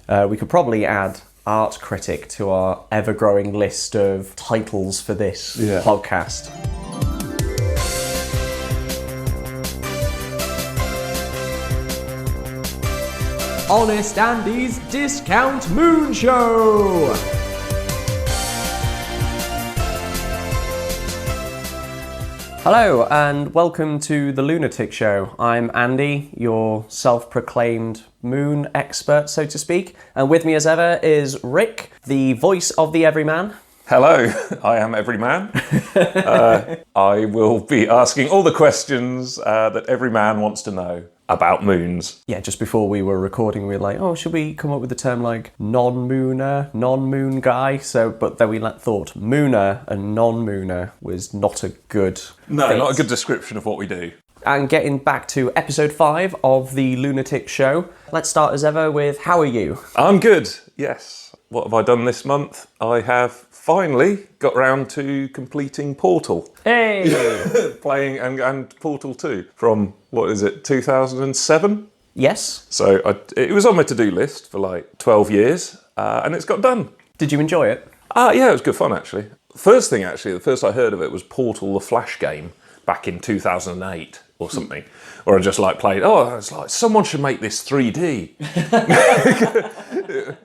We could probably add art critic to our ever-growing list of titles for this podcast. Honest Andy's Discount Moon Show! Hello and welcome to the Lunartic Show. I'm Andy, your self-proclaimed moon expert, so to speak. And with me as ever is Rick, the voice of the everyman. Hello, I am Everyman. I will be asking all the questions that every man wants to know about moons. Yeah, just before we were recording, we were like, oh, should we come up with the term like non-mooner, non-moon guy? But then we thought mooner and non-mooner was not a good fit. Not a good description of what we do. And getting back to episode 5 of the Lunatic Show, let's start as ever with, how are you? I'm good, yes. What have I done this month? I have finally got round to completing Portal. Hey! Playing and Portal 2 from, 2007? Yes. So it was on my to-do list for like 12 years, and it's got done. Did you enjoy it? Yeah, it was good fun actually. The first I heard of it was Portal the Flash game back in 2008 or something. Or I just played, it's like, someone should make this 3D.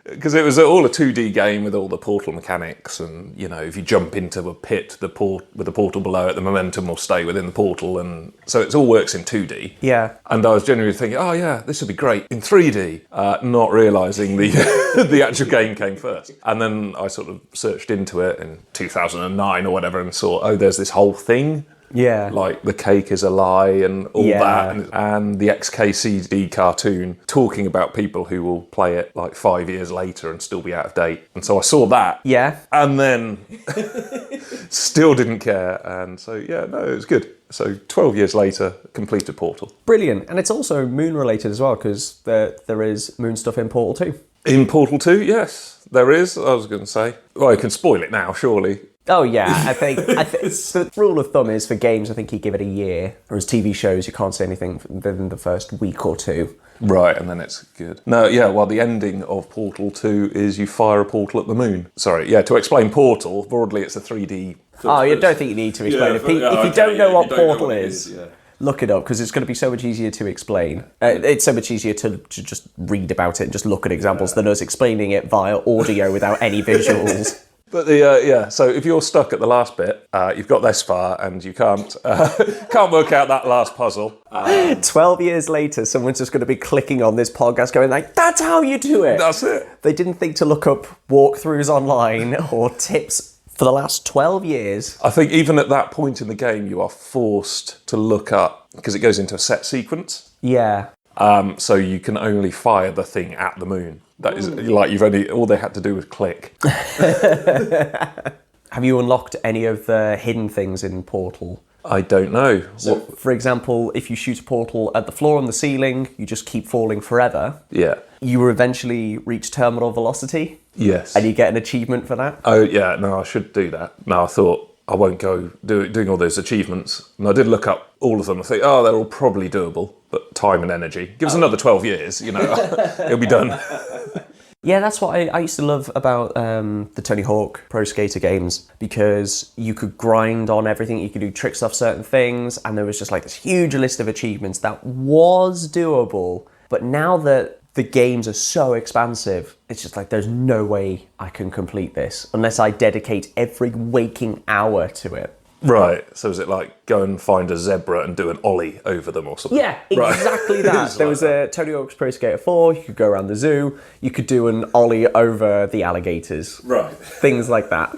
Because it was all a 2D game with all the portal mechanics and, if you jump into a pit with the portal below it, the momentum will stay within the portal, and so it all works in 2D. Yeah. And I was genuinely thinking, this would be great in 3D, not realising the actual game came first. And then I sort of searched into it in 2009 or whatever and saw, there's this whole thing. Yeah. Like the cake is a lie and all that. And the XKCD cartoon talking about people who will play it like 5 years later and still be out of date. And so I saw that. Yeah. And then still didn't care. And so, it was good. So 12 years later, completed Portal. Brilliant. And it's also moon related as well, because there is moon stuff in Portal 2. In Portal 2, yes, there is. I was going to say. Well, you can spoil it now, surely. Oh yeah, I think the rule of thumb is for games, I think you give it a year, whereas TV shows you can't say anything within the first week or two. Right, and then it's good. No, the ending of Portal 2 is you fire a portal at the moon. Sorry, to explain Portal, broadly it's a 3D... I don't think you need to explain it. If you don't know what Portal is, look it up, because it's going to be so much easier to explain. It's so much easier to just read about it and just look at examples than us explaining it via audio without any visuals. But so if you're stuck at the last bit, you've got this far and you can't work out that last puzzle. 12 years later, someone's just going to be clicking on this podcast going like, that's how you do it. That's it. They didn't think to look up walkthroughs online or tips for the last 12 years. I think even at that point in the game, you are forced to look up, because it goes into a set sequence. Yeah. So you can only fire the thing at the moon. That is all they had to do was click. Have you unlocked any of the hidden things in Portal? I don't know. So, for example, if you shoot a portal at the floor on the ceiling, you just keep falling forever. Yeah. You will eventually reach terminal velocity. Yes. And you get an achievement for that. Oh, yeah. No, I should do that. No, I thought I won't go doing all those achievements. And I did look up all of them. I think, they're all probably doable, but time and energy. Give us another 12 years, it'll be done. Yeah, that's what I used to love about the Tony Hawk Pro Skater games, because you could grind on everything, you could do tricks off certain things, and there was just like this huge list of achievements that was doable. But now that the games are so expansive, it's just like, there's no way I can complete this unless I dedicate every waking hour to it. Right, so is it like go and find a zebra and do an ollie over them or something? Yeah, exactly that. There was a Tony Hawk's Pro Skater 4, you could go around the zoo, you could do an ollie over the alligators. Right. Things like that.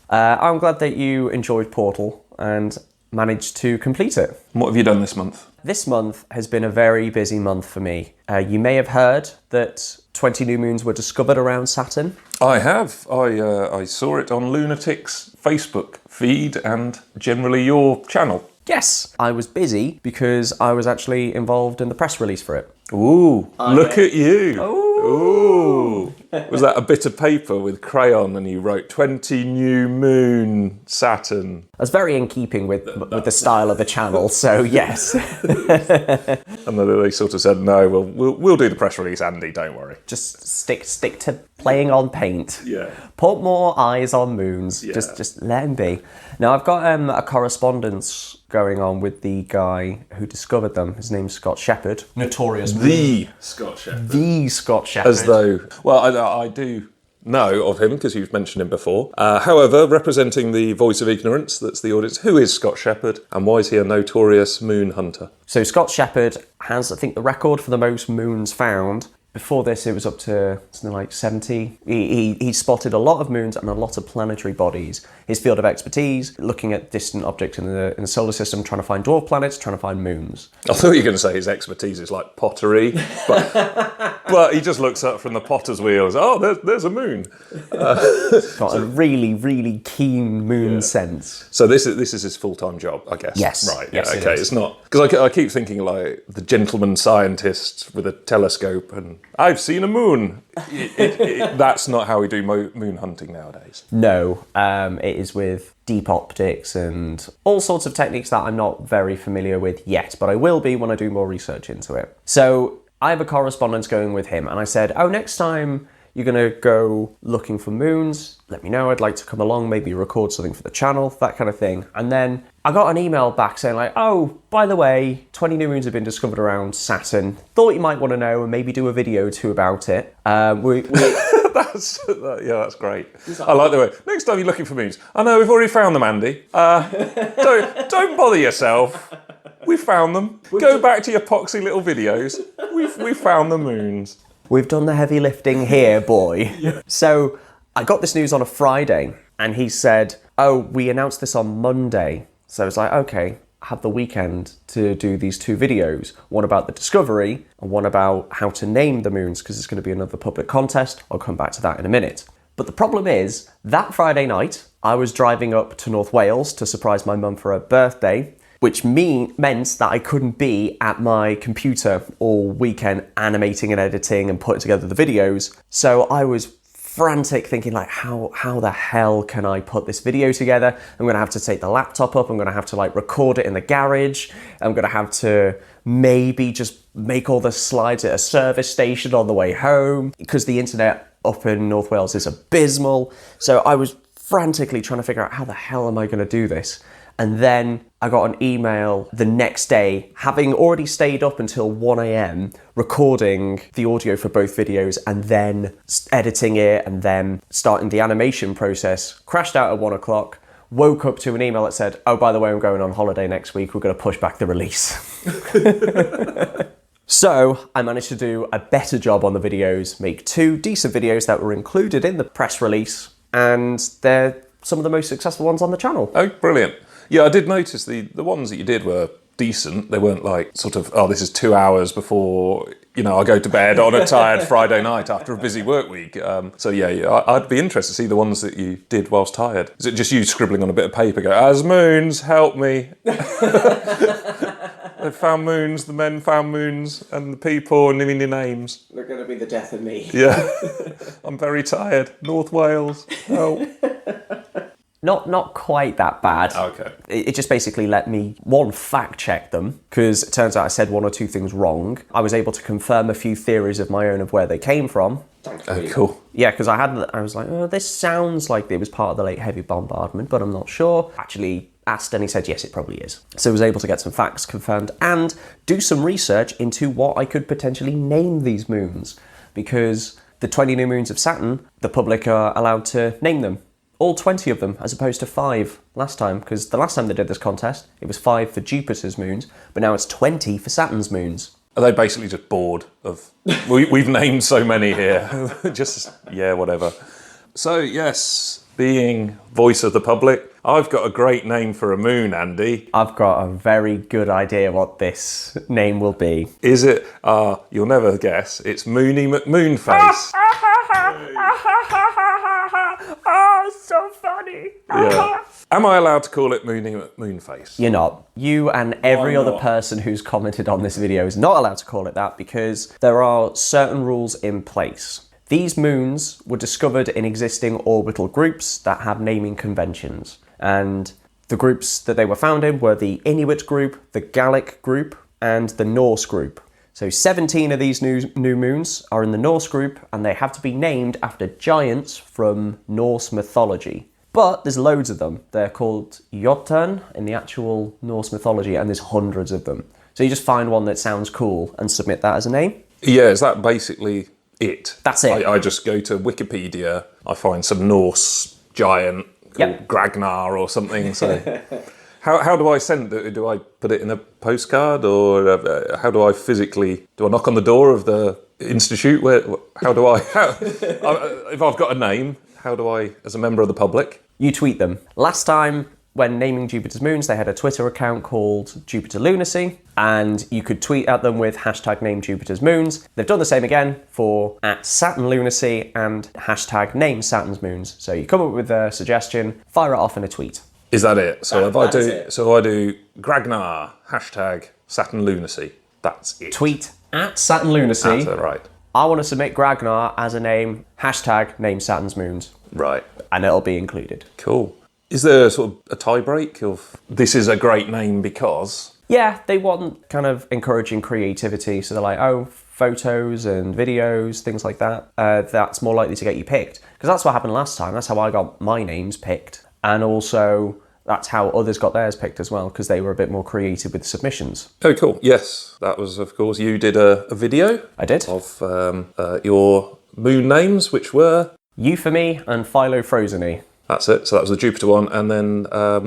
I'm glad that you enjoyed Portal and managed to complete it. What have you done this month? This month has been a very busy month for me. You may have heard that 20 new moons were discovered around Saturn. I have. I saw it on Lunatic's Facebook feed and generally your channel. Yes, I was busy because I was actually involved in the press release for it. Ooh, look at you. Ooh. Was that a bit of paper with crayon and you wrote 20 new moon Saturn? That's very in keeping with the style of the channel, so yes. And then they sort of said, no, we'll do the press release, Andy, don't worry. Just stick to playing on paint. Yeah. Put more eyes on moons. Yeah. Just let him be. Now, I've got a correspondence going on with the guy who discovered them. His name's Scott Shepherd. Notorious. The Scott Shepherd. The Scott Shepherd. As though, well, I do know of him because you've mentioned him before. However, representing the voice of ignorance, that's the audience, who is Scott Shepherd and why is he a notorious moon hunter? So Scott Shepherd has, I think, the record for the most moons found. Before this, it was up to something like 70. He spotted a lot of moons and a lot of planetary bodies. His field of expertise, looking at distant objects in the solar system, trying to find dwarf planets, trying to find moons. I thought you were going to say his expertise is like pottery, but he just looks up from the potter's wheels. Oh, there's a moon. Got a really, really keen moon sense. So this is his full-time job, I guess. Yes. Right. Yes, Yeah. Okay. It's not because I keep thinking like the gentleman scientist with a telescope and I've seen a moon. That's not how we do moon hunting nowadays. No, it is with deep optics and all sorts of techniques that I'm not very familiar with yet, but I will be when I do more research into it. So I have a correspondence going with him, and I said, next time you're going to go looking for moons, let me know. I'd like to come along, maybe record something for the channel, that kind of thing. And then I got an email back saying like, by the way, 20 new moons have been discovered around Saturn. Thought you might want to know and maybe do a video or two about it. That's great. I like the way. Next time you're looking for moons, I know we've already found them, Andy. Don't bother yourself. We found them. Go back to your poxy little videos. We found the moons. We've done the heavy lifting here, boy. Yeah. So I got this news on a Friday, and he said, we announced this on Monday. So I was like, okay, I have the weekend to do these two videos, one about the discovery and one about how to name the moons, because it's going to be another public contest. I'll come back to that in a minute. But the problem is, that Friday night, I was driving up to North Wales to surprise my mum for her birthday, which meant that I couldn't be at my computer all weekend animating and editing and putting together the videos. So I was frantic thinking like, how the hell can I put this video together? I'm gonna have to take the laptop up, I'm gonna have to like record it in the garage, I'm gonna have to maybe just make all the slides at a service station on the way home, because the internet up in North Wales is abysmal. So I was frantically trying to figure out how the hell am I gonna do this? And then I got an email the next day, having already stayed up until 1 a.m, recording the audio for both videos and then editing it and then starting the animation process. Crashed out at 1 o'clock, woke up to an email that said, by the way, I'm going on holiday next week, we're going to push back the release. So I managed to do a better job on the videos, make 2 decent videos that were included in the press release, and they're some of the most successful ones on the channel. Oh, brilliant. Yeah, I did notice the ones that you did were decent. They weren't like sort of, this is 2 hours before, I go to bed on a tired Friday night after a busy work week. So yeah, I'd be interested to see the ones that you did whilst tired. Is it just you scribbling on a bit of paper, go, as moons, help me. They found moons, the men found moons, and the people naming their names. They're going to be the death of me. Yeah. I'm very tired. North Wales, help. Not quite that bad. Okay. It just basically let me, one, fact check them, because it turns out I said 1 or 2 things wrong. I was able to confirm a few theories of my own of where they came from. Oh, cool. Yeah, because I was like, this sounds like it was part of the late heavy bombardment, but I'm not sure. Actually asked and he said, yes, it probably is. So I was able to get some facts confirmed and do some research into what I could potentially name these moons, because the 20 new moons of Saturn, the public are allowed to name them. All 20 of them, as opposed to 5 last time, because the last time they did this contest, it was 5 for Jupiter's moons, but now it's 20 for Saturn's moons. Are they basically just bored of... We've named so many here. Just, yeah, whatever. So, yes, being voice of the public, I've got a great name for a moon, Andy. I've got a very good idea what this name will be. Is it? You'll never guess. It's Moony McMoonface. So funny. Yeah. Am I allowed to call it Moony McMoonface? You're not. You and every other person who's commented on this video is not allowed to call it that, because there are certain rules in place. These moons were discovered in existing orbital groups that have naming conventions. And the groups that they were found in were the Inuit group, the Gallic group, and the Norse group. So 17 of these new moons are in the Norse group, and they have to be named after giants from Norse mythology. But there's loads of them. They're called Jotun in the actual Norse mythology, and there's hundreds of them. So you just find one that sounds cool and submit that as a name. Yeah, is that basically it? That's it. I just go to Wikipedia, I find some Norse giant called Gragnar or something. So how do I send it? Do I put it in a postcard, or how do I physically? Do I knock on the door of the institute? If I've got a name, how do I, as a member of the public? You tweet them. Last time, when naming Jupiter's moons, they had a Twitter account called Jupiter Lunacy, and you could tweet at them with hashtag name Jupiter's moons. They've done the same again for @Saturn Lunacy and hashtag name Saturn's moons. So you come up with a suggestion, fire it off in a tweet. Is that it? So I do Gragnar hashtag Saturn Lunacy. That's it. Tweet @Saturn Lunacy. That's right. I want to submit Gragnar as a name, hashtag name Saturn's moons. Right. And it'll be included. Cool. Is there sort of a tie break of this is a great name because? Yeah, they want kind of encouraging creativity. So they're like, oh, photos and videos, things like that. That's more likely to get you picked. Because that's what happened last time. That's how I got my names picked. And also, that's how others got theirs picked as well, because they were a bit more creative with submissions. Oh, cool. Yes, that was, of course, you did a video. I did. Of your moon names, which were? Euphemy and Philofroseny. That's it. So that was the Jupiter one. And then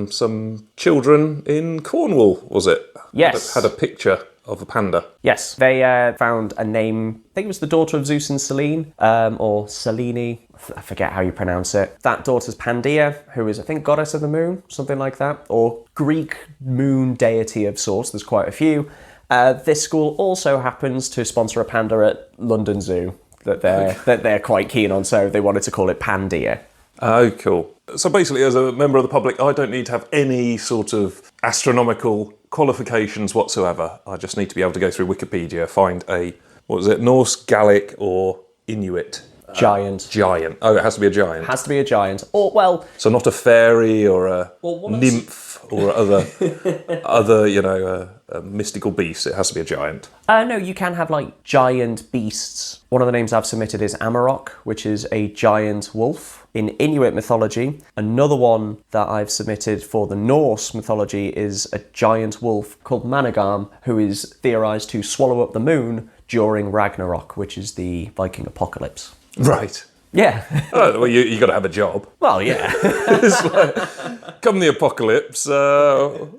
some children in Cornwall, was it? Yes. Had a picture of a panda. Yes. They found a name, I think it was the daughter of Zeus and Selene, or Selene. I forget how you pronounce it. That daughter's Pandia, who is, I think, goddess of the moon, something like that, or Greek moon deity of sorts. There's quite a few. This school also happens to sponsor a panda at London Zoo that they're quite keen on, so they wanted to call it Pandia. Oh, cool. So basically, as a member of the public, I don't need to have any sort of astronomical qualifications whatsoever. I just need to be able to go through Wikipedia, find Norse, Gallic, or Inuit? Giant. Giant. Oh, it has to be a giant. Has to be a giant. Or, well... So not a fairy or a nymph or other mystical beast. It has to be a giant. No, you can have, like, giant beasts. One of the names I've submitted is Amarok, which is a giant wolf in Inuit mythology. Another one that I've submitted for the Norse mythology is a giant wolf called Managam, who is theorised to swallow up the moon during Ragnarok, which is the Viking apocalypse. Right. Yeah. Oh, well, you got to have a job. Well, yeah. It's like, come the apocalypse,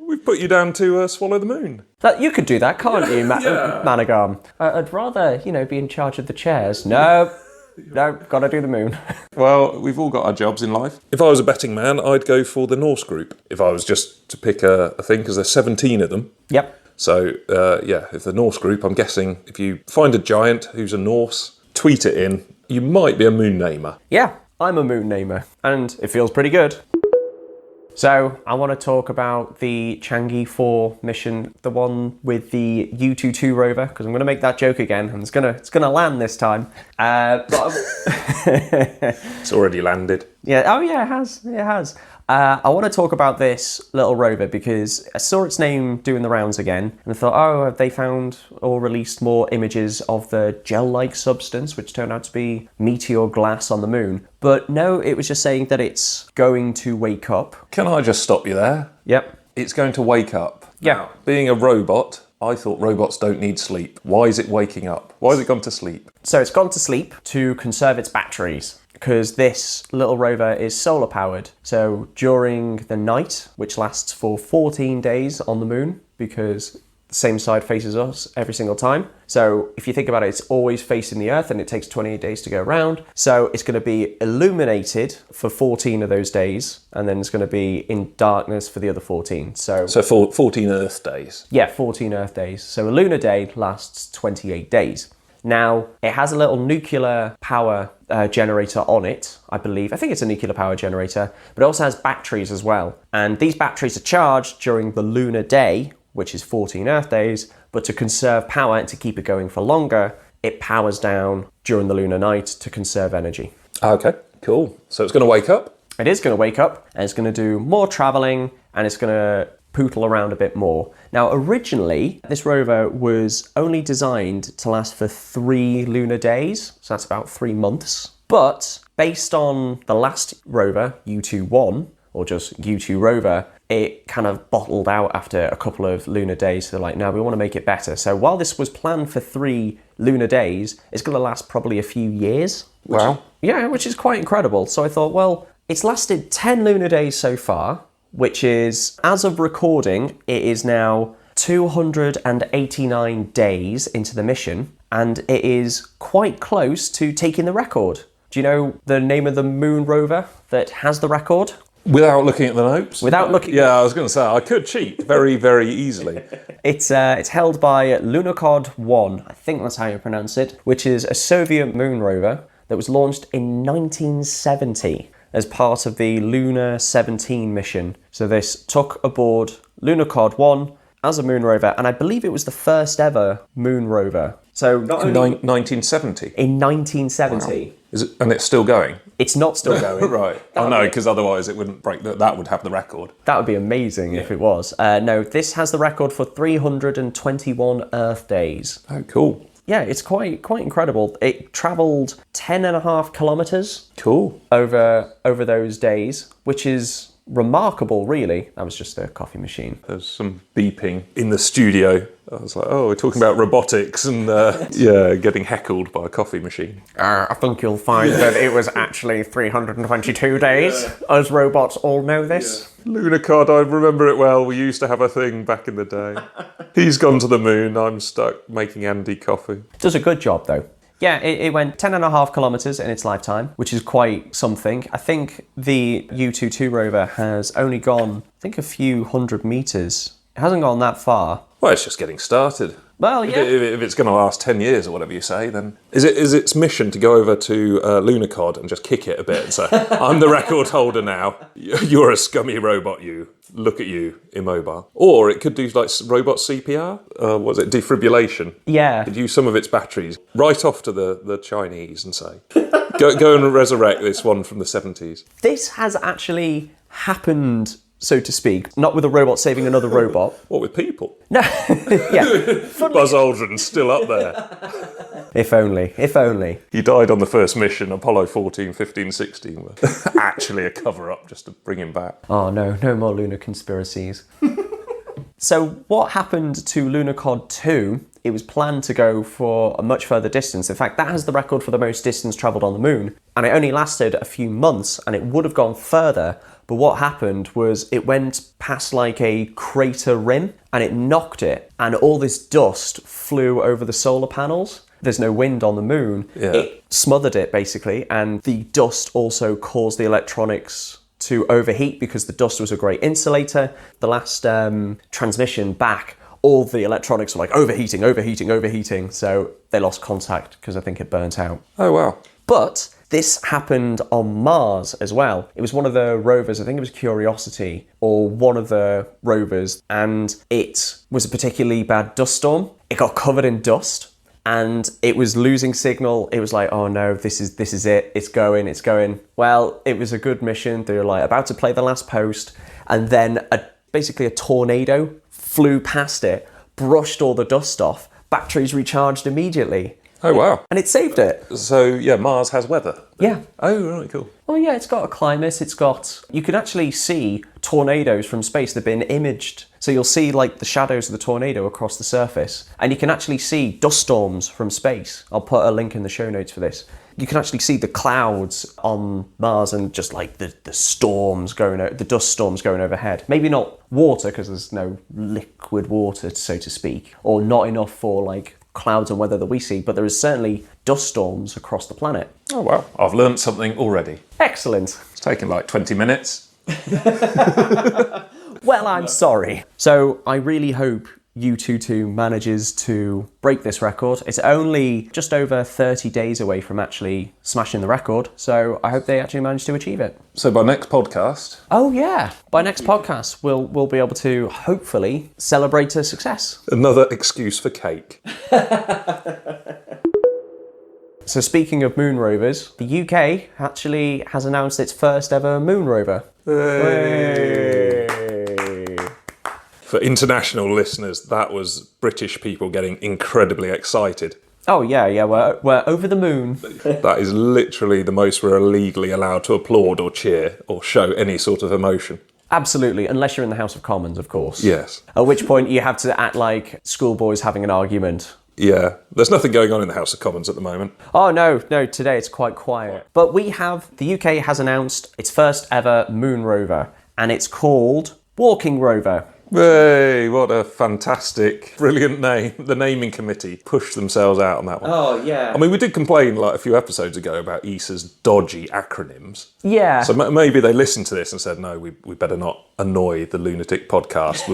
we've put you down to swallow the moon. You could do that, can't you, Managam? I'd rather, be in charge of the chairs. No, gotta do the moon. Well, we've all got our jobs in life. If I was a betting man, I'd go for the Norse group. If I was just to pick a thing, because there's 17 of them. Yep. So, if the Norse group, I'm guessing if you find a giant who's a Norse, tweet it in, you might be a moon namer. Yeah, I'm a moon namer, and it feels pretty good. So, I want to talk about the Chang'e 4 mission, the one with the U-22 rover, because I'm going to make that joke again, and it's gonna land this time. It's already landed. Yeah. Oh, yeah, it has. I want to talk about this little rover because I saw its name doing the rounds again, and I thought, oh, have they found or released more images of the gel-like substance, which turned out to be meteor glass on the moon? But no, it was just saying that it's going to wake up. Can I just stop you there? Yep. It's going to wake up. Yeah. Now, being a robot, I thought robots don't need sleep. Why is it waking up? Why has it gone to sleep? So it's gone to sleep to conserve its batteries, because this little rover is solar powered. So during the night, which lasts for 14 days on the moon, because the same side faces us every single time. So if you think about it, it's always facing the Earth and it takes 28 days to go around. So it's going to be illuminated for 14 of those days, and then it's going to be in darkness for the other 14. So 14 Earth days. Yeah, 14 Earth days. So a lunar day lasts 28 days. Now, it has a little nuclear power generator on it, I believe. I think it's a nuclear power generator, but it also has batteries as well. And these batteries are charged during the lunar day, which is 14 Earth days, but to conserve power and to keep it going for longer, it powers down during the lunar night to conserve energy. Okay, cool. So it's going to wake up? It is going to wake up, and it's going to do more travelling, and it's going to pootle around a bit more. Now, originally, this rover was only designed to last for 3 lunar days, so that's about 3 months. But based on the last rover, U21, or just U2 rover, it kind of bottled out after a couple of lunar days. So they're like, no, we want to make it better. So while this was planned for 3 lunar days, it's going to last probably a few years. Wow. Which is quite incredible. So I thought, well, it's lasted 10 lunar days so far, which is, as of recording, it is now 289 days into the mission, and it is quite close to taking the record. Do you know the name of the moon rover that has the record? Without looking at the notes? Without looking... Yeah, I was going to say, I could cheat very, very easily. It's held by Lunartic 1, I think that's how you pronounce it, which is a Soviet moon rover that was launched in 1970 as part of the Luna 17 mission. So this took aboard Lunartic 1 as a moon rover, and I believe it was the first ever moon rover. So not only... 1970? In 1970. Wow. Is it, and it's still going? It's not still going. Right. I know, because otherwise it wouldn't break. That would have the record. That would be amazing if it was. No, this has the record for 321 Earth days. Oh, cool. Yeah, it's quite incredible. It travelled 10.5 kilometres. Cool. Over those days, which is remarkable, really. That was just a coffee machine. There's some beeping in the studio. I was like, oh, we're talking about robotics and, getting heckled by a coffee machine. I think you'll find that it was actually 322 days. Us robots all know this. Yeah. Lunarcod, I remember it well. We used to have a thing back in the day. He's gone to the moon. I'm stuck making Andy coffee. Does a good job, though. Yeah, it went 10.5 kilometres in its lifetime, which is quite something. I think the U22 rover has only gone, a few hundred metres. It hasn't gone that far. Well, it's just getting started. Well, yeah. If it's going to last 10 years or whatever you say, then... Is its mission to go over to Lunarcod and just kick it a bit and say, I'm the record holder now. You're a scummy robot, you. Look at you, immobile. Or it could do like robot CPR. Defibrillation? Yeah. It'd use some of its batteries right off to the Chinese and say, go and resurrect this one from the 70s. This has actually happened, so to speak, not with a robot saving another robot. What, with people? No, yeah. Buzz Aldrin's still up there. If only. He died on the first mission, Apollo 14, 15, 16, were actually a cover-up just to bring him back. Oh no more lunar conspiracies. So what happened to Lunarcod 2? It was planned to go for a much further distance. In fact, that has the record for the most distance travelled on the moon. And it only lasted a few months, and it would have gone further. But what happened was it went past like a crater rim, and it knocked it, and all this dust flew over the solar panels. There's no wind on the moon. Yeah. It smothered it, basically, and the dust also caused the electronics to overheat because the dust was a great insulator. The last transmission back, all the electronics were like overheating. So they lost contact because I think it burnt out. Oh, wow. But this happened on Mars as well. It was one of the rovers, I think it was Curiosity, or one of the rovers, and it was a particularly bad dust storm. It got covered in dust, and it was losing signal. It was like, oh no, this is it. It's going. Well, it was a good mission. They were like about to play the last post, and then basically a tornado flew past it, brushed all the dust off. Batteries recharged immediately. Oh, wow. And it saved it. So, yeah, Mars has weather. Yeah. Oh, right, cool. Well, yeah, it's got a climate. You can actually see tornadoes from space. They've been imaged. So you'll see like the shadows of the tornado across the surface. And you can actually see dust storms from space. I'll put a link in the show notes for this. You can actually see the clouds on Mars and just like the storms the dust storms going overhead. Maybe not water, because there's no liquid water, so to speak, or not enough for like clouds and weather that we see, but there is certainly dust storms across the planet. Oh, wow. I've learned something already. Excellent. It's taken like 20 minutes. Well, I'm sorry. So I really hope U22 manages to break this record. It's only just over 30 days away from actually smashing the record, so I hope they actually manage to achieve it. So by next podcast... Oh yeah, by next podcast we'll be able to hopefully celebrate a success. Another excuse for cake. So speaking of moon rovers, the UK actually has announced its first ever moon rover. Hey. For international listeners, that was British people getting incredibly excited. Oh yeah, we're over the moon. That is literally the most we're legally allowed to applaud or cheer or show any sort of emotion. Absolutely, unless you're in the House of Commons, of course. Yes. At which point you have to act like schoolboys having an argument. Yeah, there's nothing going on in the House of Commons at the moment. Oh no, today it's quite quiet. But the UK has announced its first ever moon rover, and it's called Walking Rover. Hey, what a fantastic, brilliant name. The naming committee pushed themselves out on that one. Oh, yeah. I mean, we did complain like a few episodes ago about ESA's dodgy acronyms. Yeah. So maybe they listened to this and said, no, we better not annoy the Lunatic Podcast.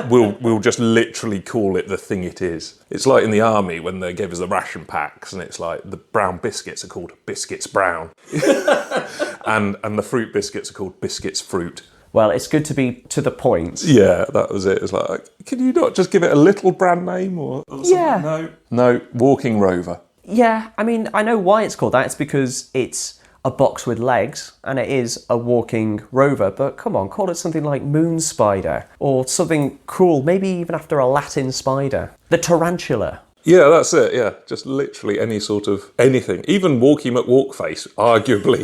We'll just literally call it the thing it is. It's like in the army when they gave us the ration packs and it's like the brown biscuits are called Biscuits Brown. and the fruit biscuits are called Biscuits Fruit. Well, it's good to be to the point. Yeah, that was it. It's like, can you not just give it a little brand name or something? Yeah. No, Walking Rover. Yeah, I mean, I know why it's called that. It's because it's a box with legs and it is a walking rover. But come on, call it something like Moon Spider or something cool, maybe even after a Latin spider. The tarantula. Yeah, that's it, yeah. Just literally any sort of anything. Even Walkie McWalkface, arguably.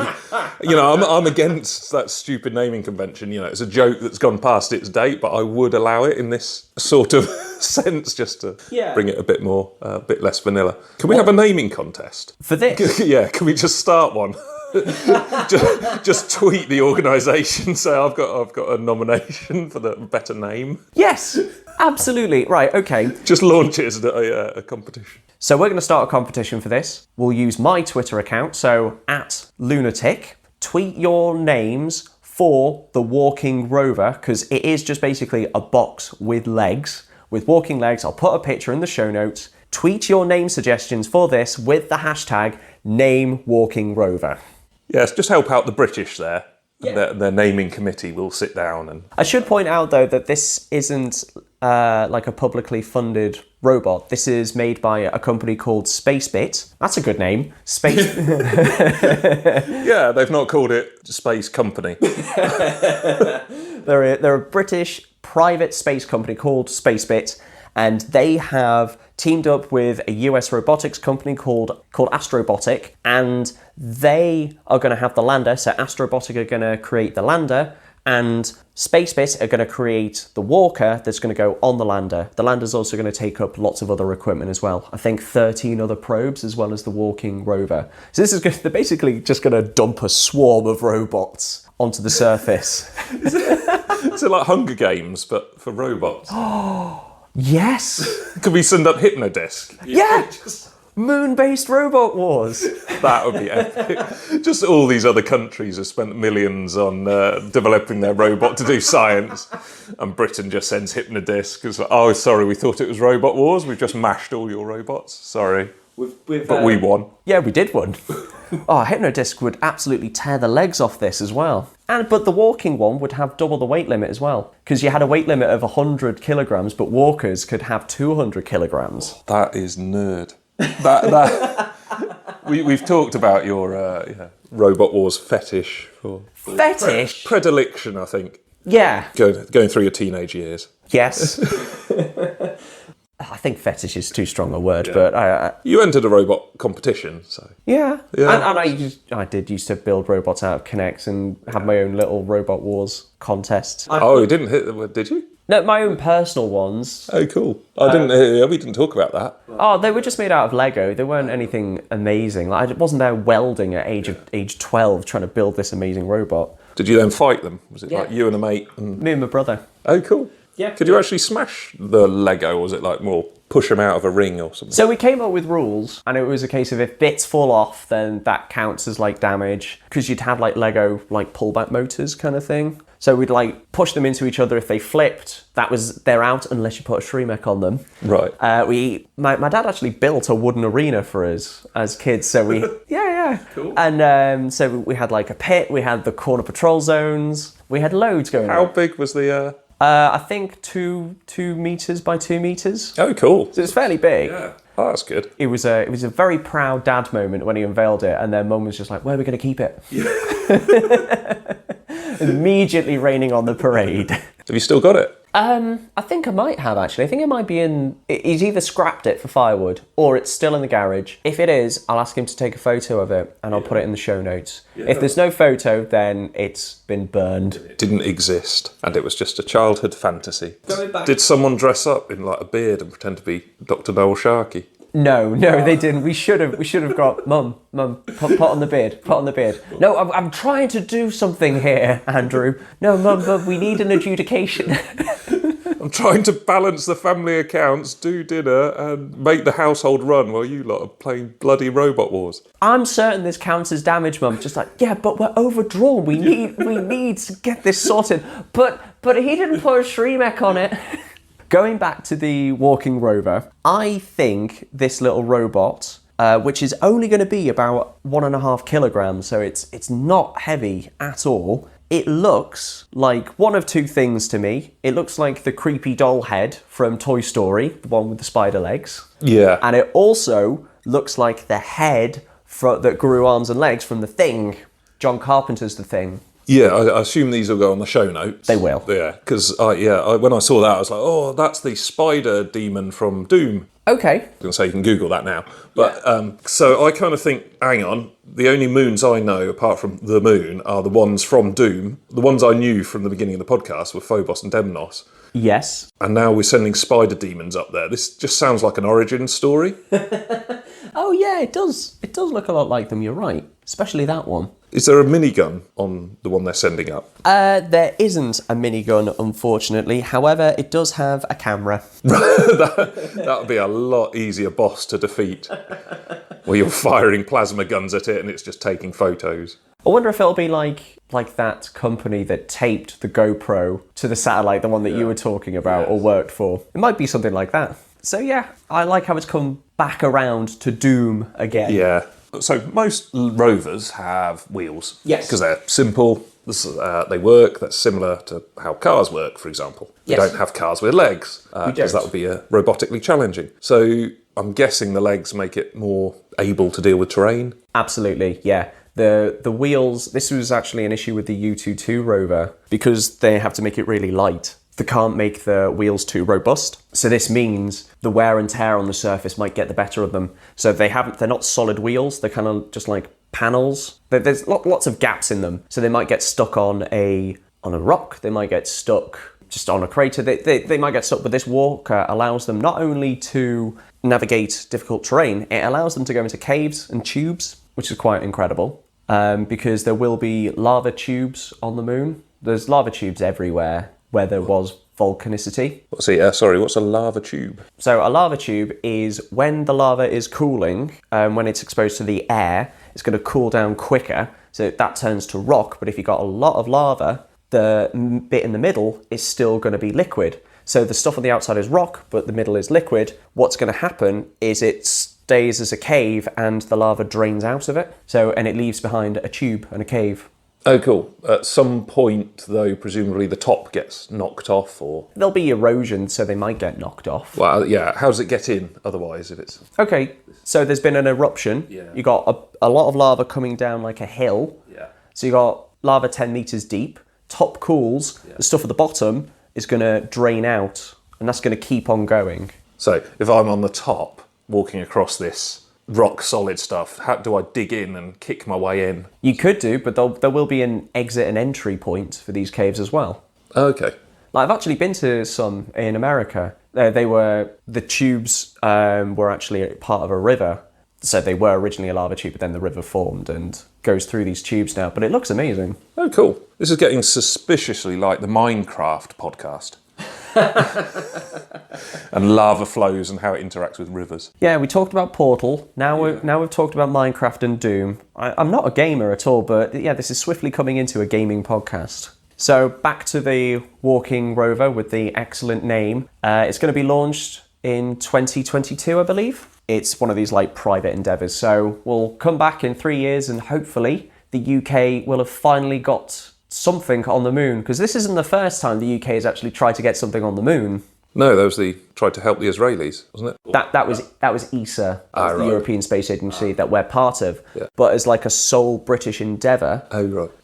I'm against that stupid naming convention. It's a joke that's gone past its date, but I would allow it in this sort of sense just to bring it a bit more, a bit less vanilla. Can we have a naming contest? For this? Yeah, can we just start one? just tweet the organisation, say I've got a nomination for the better name. Yes, absolutely. Right, okay. Just launch it as a competition. So we're going to start a competition for this. We'll use my Twitter account, so @Lunatic. Tweet your names for the walking rover, because it is just basically a box with legs, with walking legs. I'll put a picture in the show notes. Tweet your name suggestions for this with the hashtag #NameWalkingRover. Yes, just help out the British there. Yeah. Their naming committee will sit down and... I should point out, though, that this isn't like a publicly funded robot. This is made by a company called Spacebit. That's a good name. Yeah, they've not called it Space Company. They're a British private space company called Spacebit, and they have teamed up with a US robotics company called Astrobotic, and they are going to have the lander. So Astrobotic are going to create the lander, and Spacebit are going to create the walker that's going to go on the lander. The lander's also going to take up lots of other equipment as well. I think 13 other probes as well as the walking rover. So they're basically just going to dump a swarm of robots onto the surface. Is it like Hunger Games, but for robots? Yes! Could we send up Hypnodisc? Yeah! Moon-based robot wars. That would be epic. Just all these other countries have spent millions on developing their robot to do science, and Britain just sends Hypnodisc. It's like, oh, sorry, we thought it was Robot Wars. We've just mashed all your robots. Sorry. But we won. Yeah, we did win. Oh, Hypnodisc would absolutely tear the legs off this as well. But the walking one would have double the weight limit as well, because you had a weight limit of 100 kilograms, but walkers could have 200 kilograms. That is nerd. We've talked about your Robot Wars fetish. Fetish? Predilection, I think. Yeah. Going through your teenage years. Yes. I think fetish is too strong a word, but you entered a robot competition, so yeah. And I did used to build robots out of Kinects and have my own little Robot Wars contest. Oh, you didn't hit? Did you? No, my own personal ones. Oh, cool. We didn't talk about that. Oh, they were just made out of Lego. They weren't anything amazing. Like, I wasn't there welding at age 12 trying to build this amazing robot. Did you then fight them? Was it like you and a mate? Me and my brother. Oh, cool. Yeah. Could you actually smash the Lego, or was it like more push them out of a ring or something? So we came up with rules, and it was a case of if bits fall off, then that counts as like damage, because you'd have like Lego like pullback motors kind of thing. So we'd like push them into each other. If they flipped, they're out unless you put a Shreemec on them. Right. My dad actually built a wooden arena for us as kids. So we Cool. And so we had like a pit. We had the corner patrol zones. We had loads going on. How big was the? I think 2 meters by 2 meters. Oh, cool. So it's fairly big. Yeah. Oh, that's good. It was a very proud dad moment when he unveiled it, and then Mum was just like, "Where are we going to keep it?" Immediately raining on the parade. Have you still got it? I think I might have, actually. I think it might be he's either scrapped it for firewood or it's still in the garage. If it is, I'll ask him to take a photo of it and I'll put it in the show notes. Yeah. If there's no photo, then it's been burned. It didn't exist and it was just a childhood fantasy. Did someone dress up in like a beard and pretend to be Dr. Noel Sharkey? No, they didn't. We should have got Mum, put on the beard. No, I'm trying to do something here, Andrew. No, Mum, we need an adjudication. I'm trying to balance the family accounts, do dinner, and make the household run while you lot are playing bloody Robot Wars. I'm certain this counts as damage, Mum. Just like, yeah, but we're overdrawn. We need to get this sorted. But he didn't put a Shremek on it. Going back to the walking rover, I think this little robot, which is only going to be about 1.5 kilograms, so it's not heavy at all. It looks like one of two things to me. It looks like the creepy doll head from Toy Story, the one with the spider legs. Yeah. And it also looks like the head that grew arms and legs from The Thing. John Carpenter's The Thing. Yeah, I assume these will go on the show notes. They will. Yeah, because when I saw that, I was like, oh, that's the spider demon from Doom. Okay. I was going to say you can Google that now. But so I kind of think, hang on, the only moons I know apart from the moon are the ones from Doom. The ones I knew from the beginning of the podcast were Phobos and Demnos. Yes. And now we're sending spider demons up there. This just sounds like an origin story. Oh yeah, it does. It does look a lot like them, you're right. Especially that one. Is there a minigun on the one they're sending up? There isn't a minigun, unfortunately. However, it does have a camera. That would be a lot easier boss to defeat. Where you're firing plasma guns at it and it's just taking photos. I wonder if it'll be like that company that taped the GoPro to the satellite, the one that you were talking about or worked for. It might be something like that. So yeah, I like how it's come back around to Doom again. Yeah. So most rovers have wheels. Yes. Because they're simple, they work, that's similar to how cars work, for example. We Yes. don't have cars with legs, because that would be robotically challenging. So I'm guessing the legs make it more able to deal with terrain. Absolutely, yeah. The wheels, this was actually an issue with the U-22 rover because they have to make it really light. They can't make the wheels too robust. So this means the wear and tear on the surface might get the better of them. So they're not solid wheels, they're kind of just like panels. There's lots of gaps in them. So they might get stuck on a rock, they might get stuck just on a crater. They might get stuck, but this walker allows them not only to navigate difficult terrain, it allows them to go into caves and tubes, which is quite incredible. Because there will be lava tubes on the moon. There's lava tubes everywhere where there was volcanicity. What's a lava tube? So a lava tube is when the lava is cooling, when it's exposed to the air, it's going to cool down quicker, so that turns to rock. But if you've got a lot of lava, the bit in the middle is still going to be liquid. So the stuff on the outside is rock, but the middle is liquid. What's going to happen is it stays as a cave and the lava drains out of it. And it leaves behind a tube and a cave. Oh, cool. At some point, though, presumably the top gets knocked off, or... There'll be erosion, so they might get knocked off. Well, yeah. How does it get in, otherwise, if it's... Okay, so there's been an eruption. Yeah. You got a lot of lava coming down like a hill. Yeah. So you got lava 10 meters deep. Top cools. Yeah. The stuff at the bottom is going to drain out, and that's going to keep on going. So if I'm on the top, walking across this rock solid stuff, how do I dig in and kick my way in? You could do, but there will be an exit and entry point for these caves as well. Okay. Like, I've actually been to some in America. The tubes were actually part of a river. So they were originally a lava tube, but then the river formed and goes through these tubes now. But it looks amazing. Oh, cool. This is getting suspiciously like the Minecraft podcast. And lava flows and how it interacts with rivers. Yeah, we talked about Portal. Now we've talked about Minecraft and Doom. I'm not a gamer at all, but yeah, this is swiftly coming into a gaming podcast. So back to the walking rover with the excellent name. It's going to be launched in 2022, I believe. It's one of these like private endeavours. So we'll come back in 3 years and hopefully the UK will have finally got something on the moon, because this isn't the first time the UK has actually tried to get something on the moon. No, that was tried to help the Israelis, wasn't it? That was ESA, that's the right. European Space Agency that we're part of. Yeah. But as like a sole British endeavour,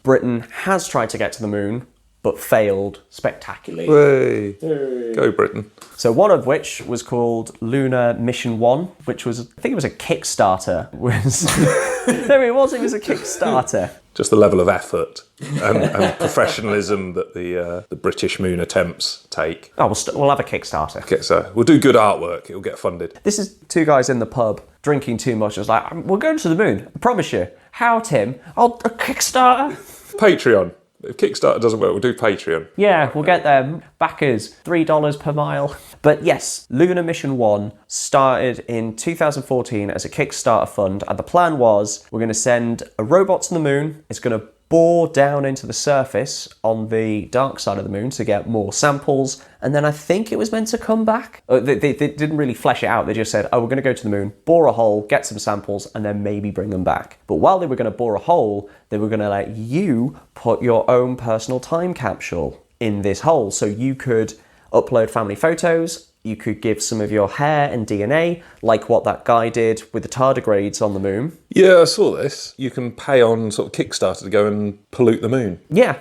Britain has tried to get to the moon, but failed spectacularly. Hey. Go Britain. So one of which was called Lunar Mission 1, which was, I think it was a Kickstarter. No, it was a Kickstarter. Just the level of effort and professionalism that the British moon attempts take. Oh, we'll have a Kickstarter. Okay, so we'll do good artwork. It'll get funded. This is two guys in the pub drinking too much. It's like, we're going to the moon. I promise you. How, Tim? A Kickstarter? Patreon. If Kickstarter doesn't work, we'll do Patreon. Yeah, we'll get them. Backers, $3 per mile. But yes, Lunar Mission 1 started in 2014 as a Kickstarter fund, and the plan was we're going to send a robot to the moon. It's going to bore down into the surface on the dark side of the moon to get more samples, and then I think it was meant to come back. They didn't really flesh it out. They just said, oh, we're going to go to the moon, bore a hole, get some samples, and then maybe bring them back. But while they were going to bore a hole, they were going to let you put your own personal time capsule in this hole, so you could upload family photos. You could give some of your hair and DNA, like what that guy did with the tardigrades on the moon. Yeah, I saw this. You can pay on sort of Kickstarter to go and pollute the moon. Yeah.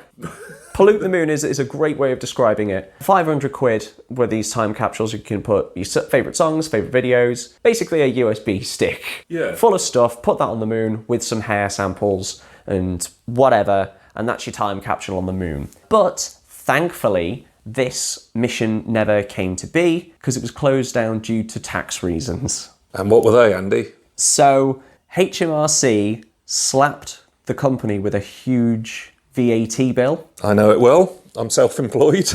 Pollute the moon is a great way of describing it. 500 quid were these time capsules. You can put your favourite songs, favourite videos, basically a USB stick full of stuff, put that on the moon with some hair samples and whatever, and that's your time capsule on the moon. But thankfully, this mission never came to be because it was closed down due to tax reasons. And what were they, Andy? So HMRC slapped the company with a huge VAT bill. I know it well. I'm self-employed.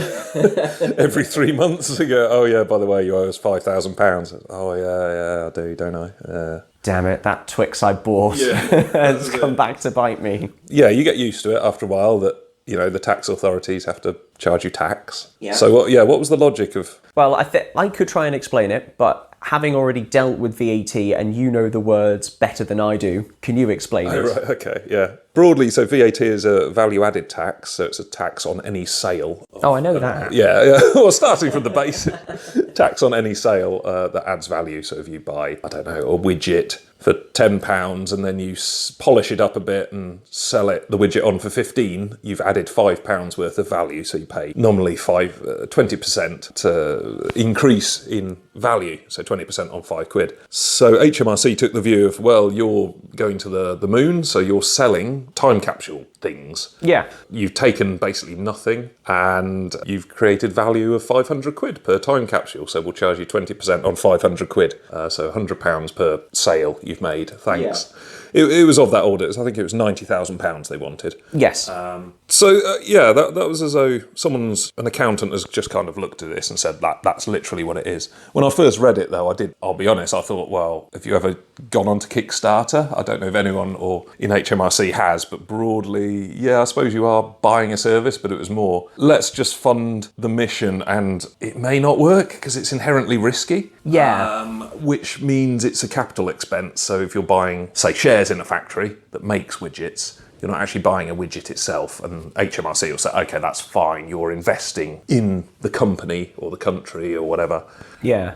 Every 3 months I go, oh yeah, by the way, you owe us £5,000. Oh yeah, I do, don't I? Damn it, that Twix I bought has come back to bite me. Yeah, you get used to it after a while that, you know, the tax authorities have to charge you tax. Yeah. So what was the logic of... Well, I could try and explain it, but having already dealt with VAT and you know the words better than I do, can you explain it? Right, okay, yeah. Broadly, so VAT is a value-added tax, so it's a tax on any sale. Oh, I know that. Yeah. Well, starting from the basic, tax on any sale that adds value. So if you buy, I don't know, a widget for £10 and then you polish it up a bit and sell the widget on for 15, you've added £5 worth of value. So you pay nominally 20% to increase in value. So 20% on £5. So HMRC took the view of, well, you're going to the moon, so you're selling time capsule things. Yeah. You've taken basically nothing and you've created value of 500 quid per time capsule. So we'll charge you 20% on 500 quid. So £100 per sale you've made. Thanks. Yeah. It was of that order. I think it was £90,000 they wanted. Yes. That was as though an accountant has just kind of looked at this and said that's literally what it is. When I first read it though, I'll be honest, I thought, well, have you ever gone on to Kickstarter? I don't know if anyone or in HMRC has, but broadly, yeah, I suppose you are buying a service, but it was more, let's just fund the mission and it may not work because it's inherently risky. Yeah. Which means it's a capital expense. So if you're buying, say, shares in a factory that makes widgets, you're not actually buying a widget itself, and HMRC will say, okay, that's fine, you're investing in the company or the country or whatever. Yeah.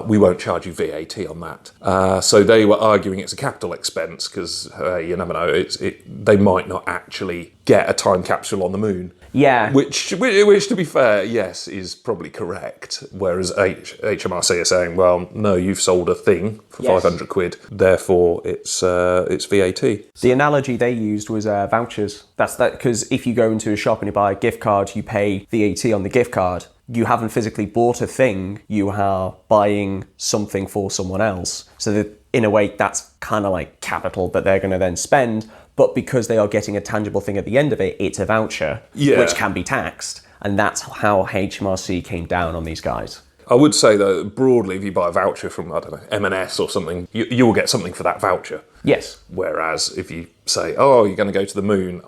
We won't charge you VAT on that. So they were arguing it's a capital expense because you never know, they might not actually get a time capsule on the moon. Yeah. Which, to be fair, yes, is probably correct. Whereas HMRC are saying, well, no, you've sold a thing for 500 quid, therefore it's VAT. The analogy they used was vouchers. That's because if you go into a shop and you buy a gift card, you pay VAT on the gift card. You haven't physically bought a thing, you are buying something for someone else. So that in a way, that's kind of like capital that they're going to then spend. But because they are getting a tangible thing at the end of it, it's a voucher, which can be taxed. And that's how HMRC came down on these guys. I would say, though, broadly, if you buy a voucher from, I don't know, M&S or something, you will get something for that voucher. Yes. Whereas if you say, oh, you're going to go to the moon,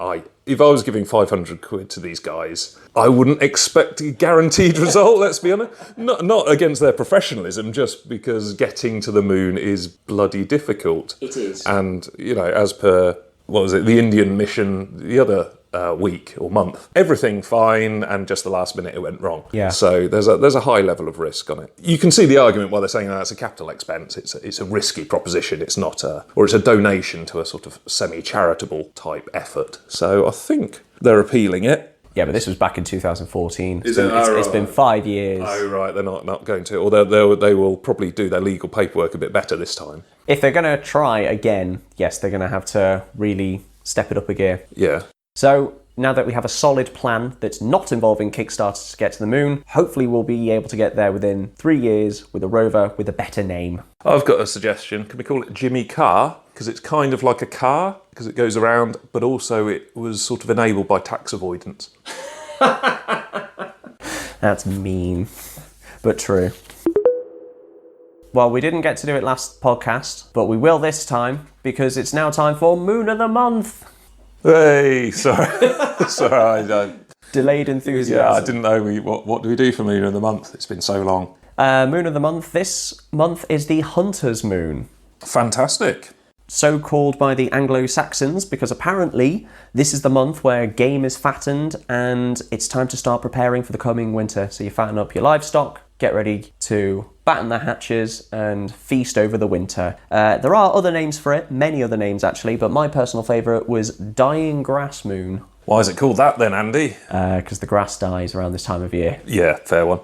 if I was giving 500 quid to these guys, I wouldn't expect a guaranteed result, let's be honest. Not against their professionalism, just because getting to the moon is bloody difficult. It is. And, you know, as per... what was it, the Indian mission, the other week or month. Everything fine, and just the last minute it went wrong. Yeah. So there's a high level of risk on it. You can see the argument why they're saying that's a capital expense. It's a risky proposition. It's not it's a donation to a sort of semi-charitable type effort. So I think they're appealing it. Yeah, but this was back in 2014. Is it? It's been 5 years. Oh, right, they're not going to. Or they will probably do their legal paperwork a bit better this time. If they're going to try again, yes, they're going to have to really step it up a gear. Yeah. So now that we have a solid plan that's not involving Kickstarter to get to the moon, hopefully we'll be able to get there within 3 years with a rover with a better name. I've got a suggestion. Can we call it Jimmy Car? Because it's kind of like a car, because it goes around, but also it was sort of enabled by tax avoidance. That's mean, but true. Well, we didn't get to do it last podcast, but we will this time, because it's now time for Moon of the Month. Hey, sorry. Sorry, I Delayed enthusiasm. yeah, I didn't know what do we do for Moon of the Month? It's been so long. Moon of the Month. This month is the Hunter's Moon. Fantastic. So called by the Anglo-Saxons because apparently this is the month where game is fattened and it's time to start preparing for the coming winter. So you fatten up your livestock, get ready to batten the hatches and feast over the winter. There are other names for it, many other names actually, but my personal favourite was Dying Grass Moon. Why is it called that then, Andy? Because the grass dies around this time of year. Yeah, fair one.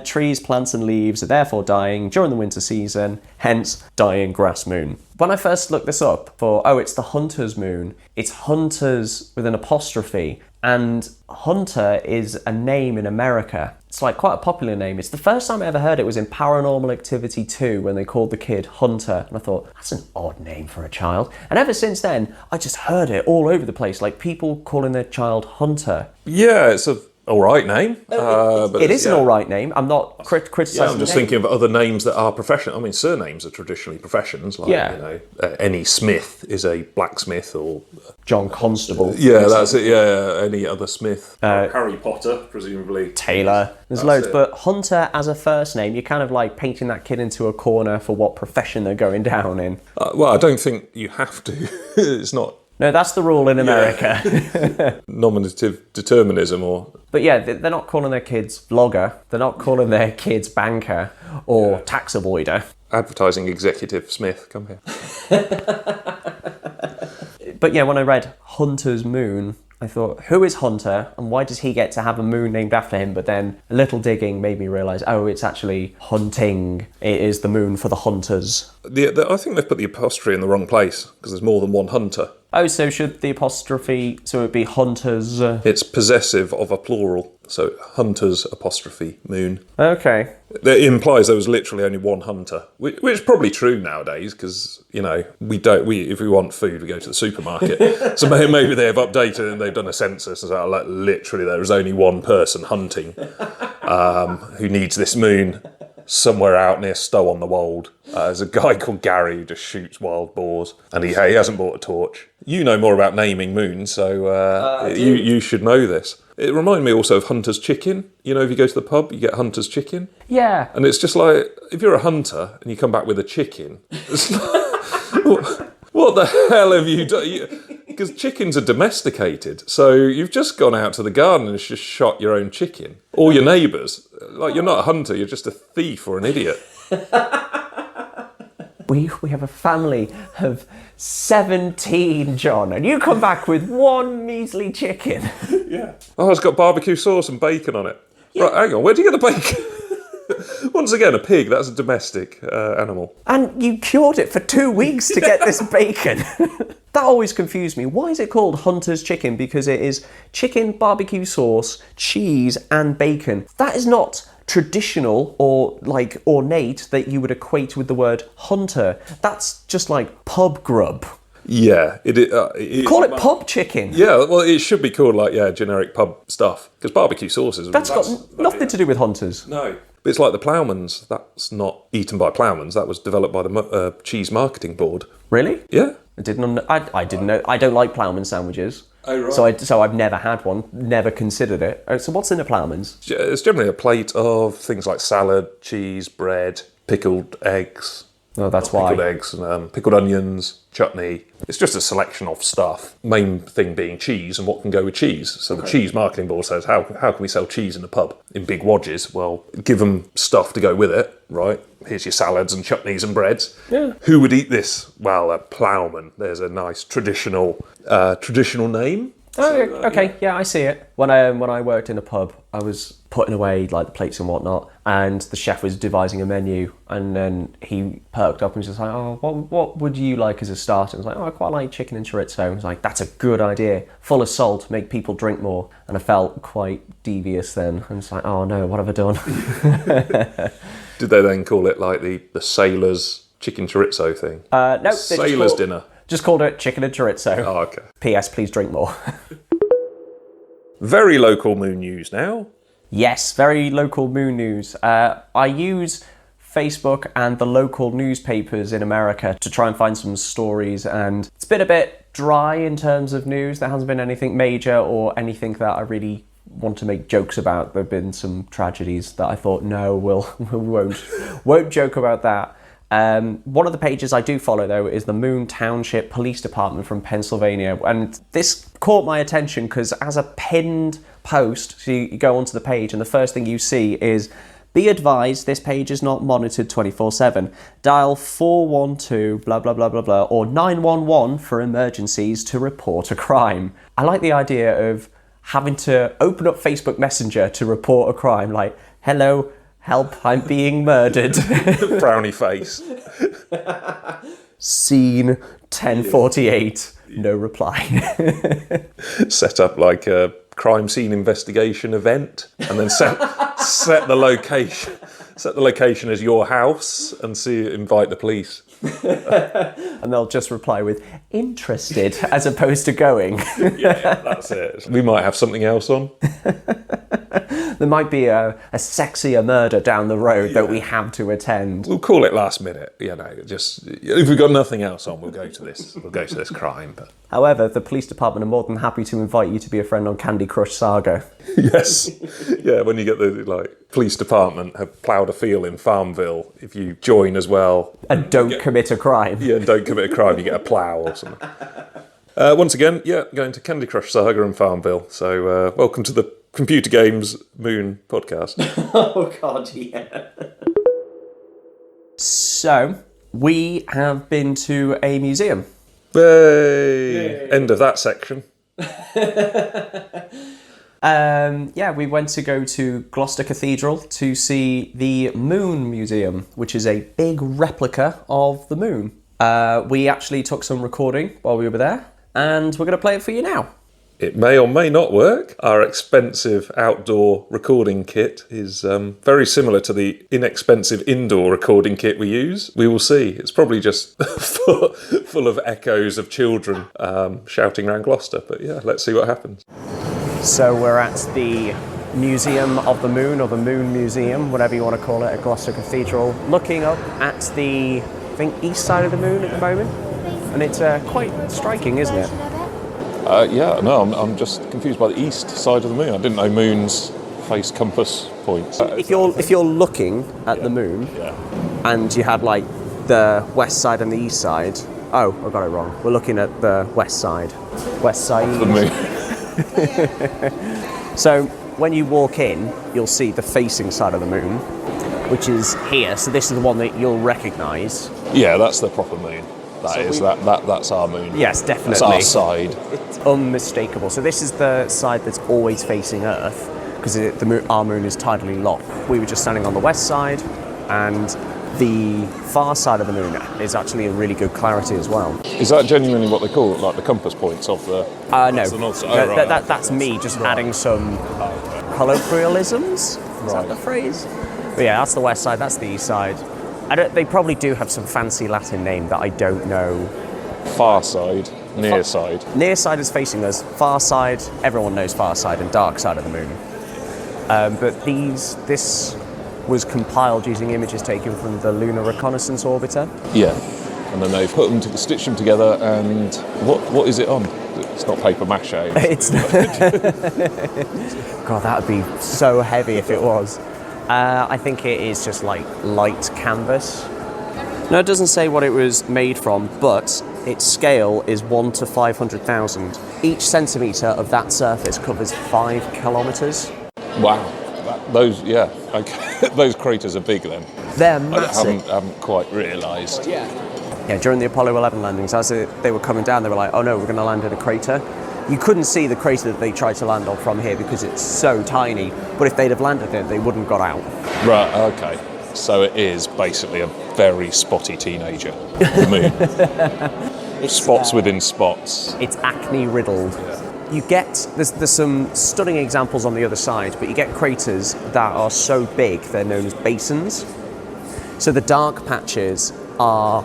Trees, plants and leaves are therefore dying during the winter season, hence Dying Grass Moon. When I first looked this up it's the Hunter's Moon, it's Hunters with an apostrophe, and Hunter is a name in America. It's like quite a popular name. It's the first time I ever heard it was in Paranormal Activity 2 when they called the kid Hunter. And I thought, that's an odd name for a child. And ever since then, I just heard it all over the place, like people calling their child Hunter. Yeah, it's a alright name. But It is an alright name. I'm not criticising. Yeah, I'm just thinking of other names that are professional. I mean, surnames are traditionally professions. Like, any Smith is a blacksmith or... John Constable. Yeah, that's it. Yeah, any other Smith. Harry Potter, presumably. Taylor. There's loads. But Hunter as a first name, you're kind of like painting that kid into a corner for what profession they're going down in. Well, I don't think you have to. It's not... No, that's the rule in America. Nominative determinism or... But yeah, they're not calling their kids vlogger. They're not calling their kids banker or tax avoider. Advertising executive Smith, come here. But yeah, when I read Hunter's Moon, I thought, who is Hunter and why does he get to have a moon named after him? But then a little digging made me realise, it's actually hunting. It is the moon for the hunters. I think they've put the apostrophe in the wrong place because there's more than one hunter. Oh, so should the apostrophe, so it'd be hunters? It's possessive of a plural, so hunters apostrophe moon. Okay. It implies there was literally only one hunter, which is probably true nowadays because, if we want food, we go to the supermarket. So maybe they have updated and they've done a census and so like literally there is only one person hunting who needs this moon. Somewhere out near Stow-on-the-Wold, there's a guy called Gary who just shoots wild boars, and he hasn't bought a torch. You know more about naming moons, so you should know this. It reminded me also of Hunter's Chicken. If you go to the pub, you get Hunter's Chicken. Yeah. And it's just like, if you're a hunter and you come back with a chicken, it's like, what the hell have you done? Because chickens are domesticated, so you've just gone out to the garden and just shot your own chicken. Or your neighbours. Like, you're not a hunter, you're just a thief or an idiot. We have a family of 17, John, and you come back with one measly chicken. Yeah. Oh, it's got barbecue sauce and bacon on it. Yeah. Right, hang on, where do you get the bacon? Once again, a pig, that's a domestic animal. And you cured it for 2 weeks to get this bacon. That always confused me. Why is it called Hunter's Chicken? Because it is chicken, barbecue sauce, cheese, and bacon. That is not traditional or like ornate that you would equate with the word hunter. That's just like pub grub. Yeah, Call it pub chicken. Yeah, well, it should be called generic pub stuff because barbecue sauces. That's got nothing to do with hunters. No, but it's like the Ploughmans. That's not eaten by Ploughmans. That was developed by the Cheese Marketing Board. Really? Yeah. I didn't know. I don't like Ploughman sandwiches. Oh, right. So I've never had one. Never considered it. So what's in a Ploughman's? It's generally a plate of things like salad, cheese, bread, pickled eggs, Oh, that's why. Pickled eggs, pickled onions, chutney. It's just a selection of stuff. Main thing being cheese and what can go with cheese. So the cheese marketing board says, how can we sell cheese in a pub in big wadges? Well, give them stuff to go with it, right? Here's your salads and chutneys and breads. Yeah. Who would eat this? Well, a ploughman. There's a nice traditional name. Oh, okay. Yeah, I see it. When I worked in a pub, I was putting away like the plates and whatnot, and the chef was devising a menu, and then he perked up and was just like, "Oh, what would you like as a starter?" I was like, "Oh, I quite like chicken and chorizo." I was like, "That's a good idea. Full of salt, make people drink more." And I felt quite devious then. And it's like, "Oh no, what have I done?" Did they then call it like the sailors' chicken chorizo thing? No, sailors' dinner. Just called it chicken and chorizo. Oh, okay. P.S. Please drink more. Very local moon news now. Yes, very local moon news. I use Facebook and the local newspapers in America to try and find some stories, and it's been a bit dry in terms of news. There hasn't been anything major or anything that I really want to make jokes about. There have been some tragedies that I thought, no, we won't joke about that. One of the pages I do follow, though, is the Moon Township Police Department from Pennsylvania. And this caught my attention because as a pinned post, so you go onto the page and the first thing you see is, "Be advised, this page is not monitored 24/7. Dial 412 blah, blah, blah, blah, blah, or 911 for emergencies to report a crime." I like the idea of having to open up Facebook Messenger to report a crime, like, "Hello, help, I'm being murdered." Frowny face. Scene 1048, no reply. Set up like a crime scene investigation event, and then set the location. Set the location as your house, and invite the police. And they'll just reply with "interested" as opposed to "going." Yeah, that's it. We might have something else on. There might be a sexier murder down the road that we have to attend. We'll call it last minute. Just if we've got nothing else on, we'll go to this. We'll go to this crime. But However, the police department are more than happy to invite you to be a friend on Candy Crush Saga. yes, yeah. When you get the police department have ploughed a field in Farmville, if you join as well And don't commit a crime. Yeah, and don't commit a crime, you get a plough or something. Once again, going to Candy Crush Saga and Farmville. So welcome to the Computer Games Moon podcast. Oh God, yeah. So, we have been to a museum. Yay! End of that section. We went to go to Gloucester Cathedral to see the Moon Museum, which is a big replica of the moon. We actually took some recording while we were there, and we're going to play it for you now. It may or may not work. Our expensive outdoor recording kit is very similar to the inexpensive indoor recording kit we use. We will see. It's probably just full of echoes of children shouting around Gloucester. But yeah, let's see what happens. So we're at the Museum of the Moon, or the Moon Museum, whatever you want to call it, at Gloucester Cathedral, looking up at the, I think, east side of the moon at the moment. And it's quite striking, isn't it? I'm just confused by the east side of the moon. I didn't know moons face compass points. If you're looking at the moon, and you had like the west side and the east side. Oh, I got it wrong. We're looking at the west side. West side. The moon. So when you walk in, you'll see the facing side of the moon, which is here. So this is the one that you'll recognise. Yeah, that's the proper moon. That's our moon. Yes, definitely. That's our side. It's unmistakable. So this is the side that's always facing Earth, because our moon is tidally locked. We were just standing on the west side, and the far side of the moon is actually in really good clarity as well. Is that genuinely what they call it, like the compass points of the... No, the north side? That's me just adding some colloquialisms. Is that the phrase? But yeah, that's the west side, that's the east side. They probably do have some fancy Latin name that I don't know. Far side, near side. Near side is facing us. Far side, everyone knows far side, and dark side of the moon. But this was compiled using images taken from the Lunar Reconnaissance Orbiter. Yeah, and then they've stitched them together, and what is it on? It's not paper mache. It's God, that would be so heavy if it was. I think it is just like light canvas. No, it doesn't say what it was made from, but its scale is 1 to 500,000. Each centimetre of that surface covers 5 kilometres. Wow. Okay. Those craters are big then. They're I massive. haven't quite realised. Yeah, during the Apollo 11 landings, as they were coming down, they were like, oh no, we're going to land in a crater. You couldn't see the crater that they tried to land on from here because it's so tiny, but if they'd have landed it, they wouldn't have got out. Right, okay. So it is basically a very spotty teenager, the moon. Spots within spots. It's acne riddled. Yeah. You get, there's some stunning examples on the other side, but you get craters that are so big, they're known as basins. So the dark patches are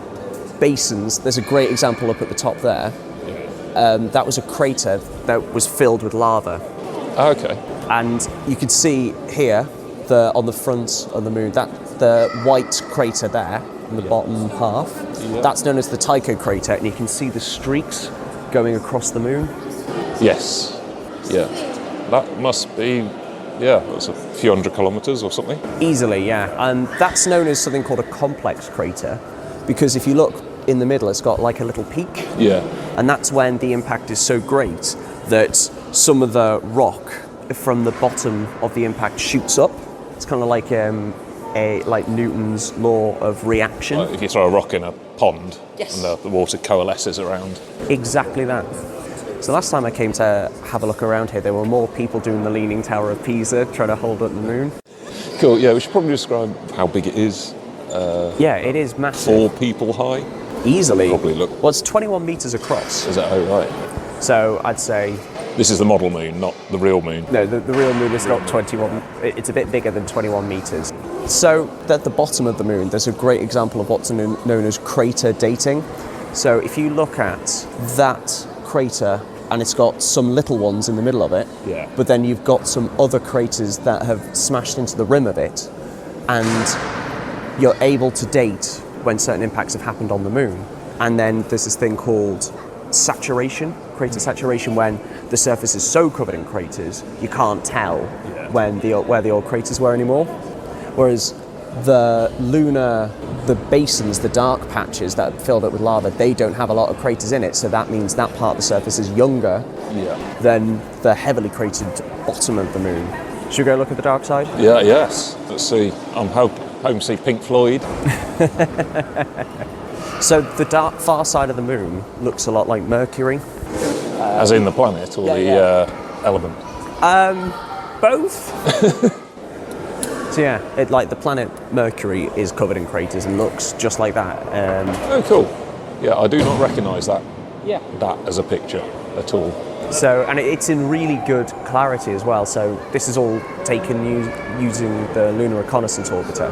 basins. There's a great example up at the top there. That was a crater that was filled with lava. Okay. And you can see here, on the front of the moon, that the white crater there in the bottom half, that's known as the Tycho crater, and you can see the streaks going across the moon. Yes. Yeah. That must be, that's a few hundred kilometres or something. Easily, yeah. And that's known as something called a complex crater, because if you look in the middle, it's got like a little peak. Yeah. And that's when the impact is so great that some of the rock from the bottom of the impact shoots up. It's kind of like like Newton's law of reaction. Like if you throw a rock in a pond Yes. and the water coalesces around. Exactly that. So last time I came to have a look around here, there were more people doing the Leaning Tower of Pisa, trying to hold up the moon. Cool, yeah, we should probably describe how big it is. Yeah, it is massive. 4 people high. Easily. Probably look. Well, it's 21 metres across. Is that right? So I'd say... This is the model moon, not the real moon. No, the real moon is not 21. It's a bit bigger than 21 metres. So at the bottom of the moon, there's a great example of what's known as crater dating. So if you look at that crater, and it's got some little ones in the middle of it, but then you've got some other craters that have smashed into the rim of it, and you're able to date when certain impacts have happened on the moon. And then there's this thing called saturation, crater saturation, when the surface is so covered in craters you can't tell where the old craters were anymore. Whereas the basins, the dark patches that are filled up with lava, they don't have a lot of craters in it, so that means that part of the surface is younger than the heavily cratered bottom of the moon. Should we go look at the dark side? Yeah, yes. Let's see. I'm home to see Pink Floyd. So the far side of the moon looks a lot like Mercury. As in the planet or element? Both. So yeah, like the planet Mercury is covered in craters and looks just like that. Oh, cool. Yeah, I do not recognise that as a picture at all. So, and it's in really good clarity as well. So this is all taken using the Lunar Reconnaissance Orbiter.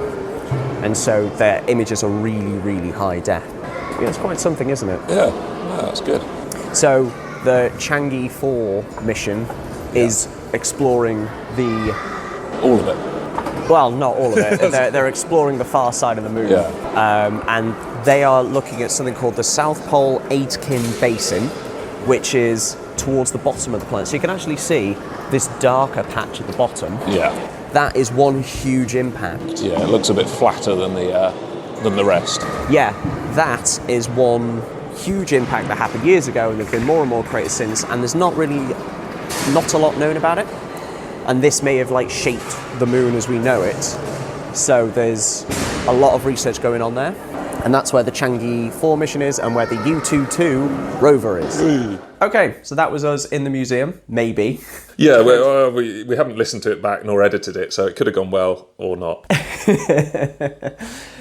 And so their images are really, really high def. Yeah, it's quite something, isn't it? Yeah, that's good. So the Chang'e 4 mission is exploring all of it. Well, not all of it. They're exploring the far side of the moon. And they are looking at something called the South Pole Aitken Basin, which is towards the bottom of the planet. So you can actually see this darker patch at the bottom. Yeah. That is one huge impact. Yeah, it looks a bit flatter than the rest. Yeah, that is one huge impact that happened years ago, and there've been more and more craters since, and there's not a lot known about it. And this may have shaped the moon as we know it. So there's a lot of research going on there. And that's where the Chang'e 4 mission is and where the U-22 rover is. Okay, so that was us in the museum, maybe. Yeah, we haven't listened to it back nor edited it, so it could have gone well or not.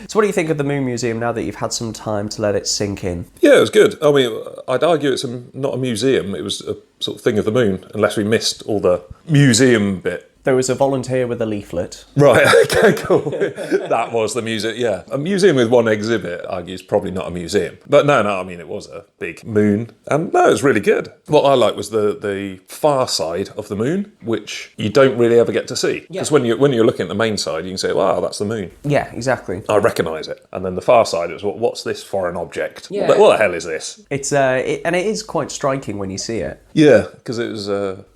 So what do you think of the Moon Museum now that you've had some time to let it sink in? Yeah, it was good. I mean, I'd argue it's not a museum, it was a sort of thing of the moon, unless we missed all the museum bit. There was a volunteer with a leaflet. Right, okay, cool. That was the museum, yeah. A museum with one exhibit, I argue, is probably not a museum. But no, I mean, it was a big moon. And no, it was really good. What I liked was the far side of the moon, which you don't really ever get to see. Because when you're looking at the main side, you can say, wow, that's the moon. Yeah, exactly. I recognise it. And then the far side, it was, what's this foreign object? Yeah. What the hell is this? It's and it is quite striking when you see it. Yeah, because it was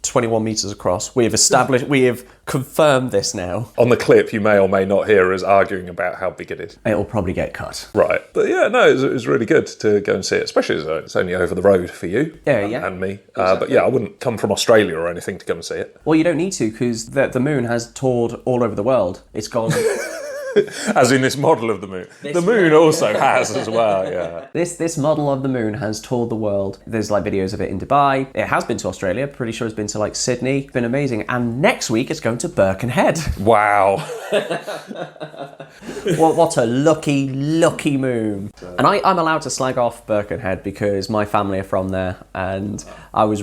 21 metres across. We have confirmed this now. On the clip, you may or may not hear us arguing about how big it is. It'll probably get cut. Right. But yeah, no, it was really good to go and see it, especially as it's only over the road for you and me. But yeah, I wouldn't come from Australia or anything to come and see it. Well, you don't need to, because the moon has toured all over the world. It's gone... As in this model of the moon. The moon also has as well, yeah. This model of the moon has toured the world. There's like videos of it in Dubai. It has been to Australia. Pretty sure it's been to like Sydney. It's been amazing. And next week it's going to Birkenhead. Wow. What a lucky moon. And I'm allowed to slag off Birkenhead because my family are from there, and I was